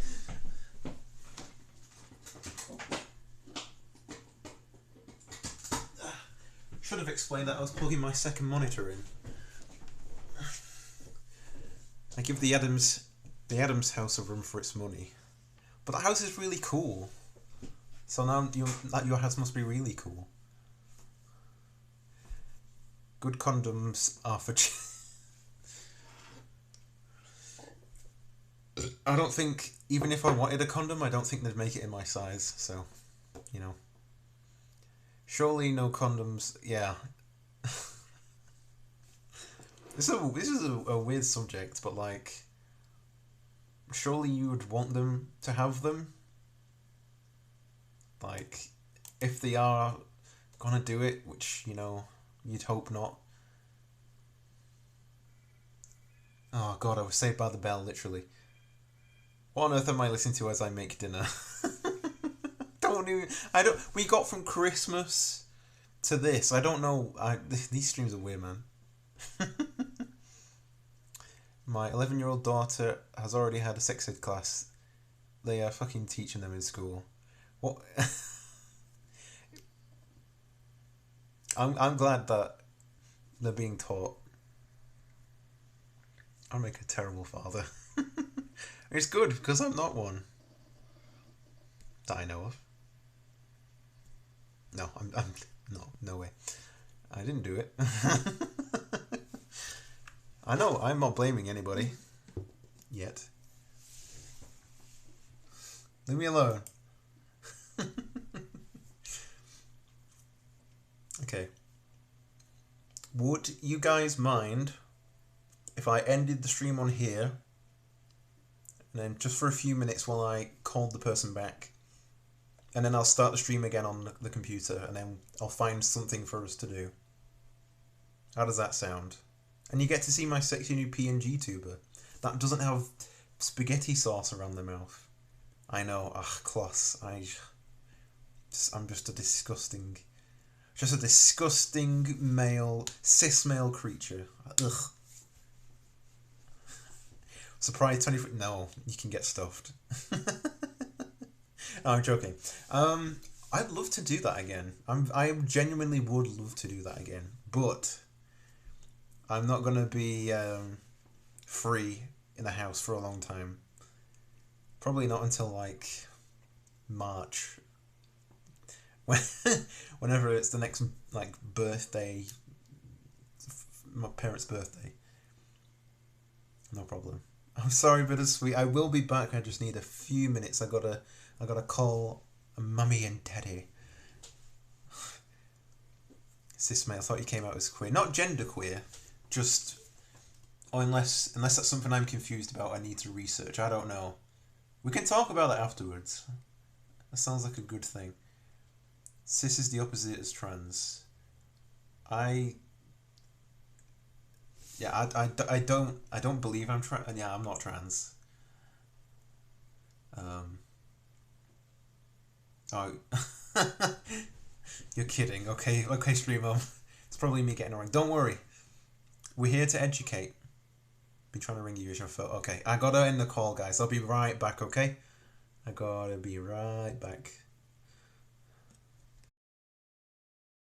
Should have explained that I was plugging my second monitor in. I give the Adams house a run for its money, but the house is really cool. So now your house must be really cool. Good condoms are for. I don't think, even if I wanted a condom, I don't think they'd make it in my size, so, you know. Surely no condoms, yeah. This is a weird subject, but like, surely you would want them to have them? Like, if they are gonna do it, which, you know, you'd hope not. Oh god, I was saved by the bell, literally. What on earth am I listening to as I make dinner? We got from Christmas to this. I don't know. These streams are weird, man. My 11-year-old daughter has already had a sex ed class. They are fucking teaching them in school. What? I'm glad that they're being taught. I'll make a terrible father. It's good, because I'm not one. That I know of. No, no way. I didn't do it. I know, I'm not blaming anybody. Yet. Leave me alone. Okay. Would you guys mind if I ended the stream on here and then just for a few minutes while I called the person back, and then I'll start the stream again on the computer, and then I'll find something for us to do. How does that sound? And you get to see my sexy new PNG tuber that doesn't have spaghetti sauce around their mouth. I know, class. I'm just a disgusting male, cis male creature. Ugh. Surprise 20. No, you can get stuffed. No, I'm joking. I'd love to do that again. I genuinely would love to do that again, but I'm not gonna be free in the house for a long time. Probably not until like March. Whenever it's the next like birthday, my parents' birthday. No problem. I'm sorry, bittersweet. I will be back. I just need a few minutes. I gotta call mummy and daddy. Cis male. I thought you came out as queer, not gender queer. Just, unless that's something I'm confused about. I need to research. I don't know. We can talk about that afterwards. That sounds like a good thing. Cis is the opposite as trans. I don't believe I'm trans. Yeah, I'm not trans. Oh, you're kidding. Okay, stream mom. It's probably me getting it wrong. Don't worry. We're here to educate. Been trying to ring you as your phone. Okay, I gotta end the call, guys. I'll be right back. Okay, I gotta be right back.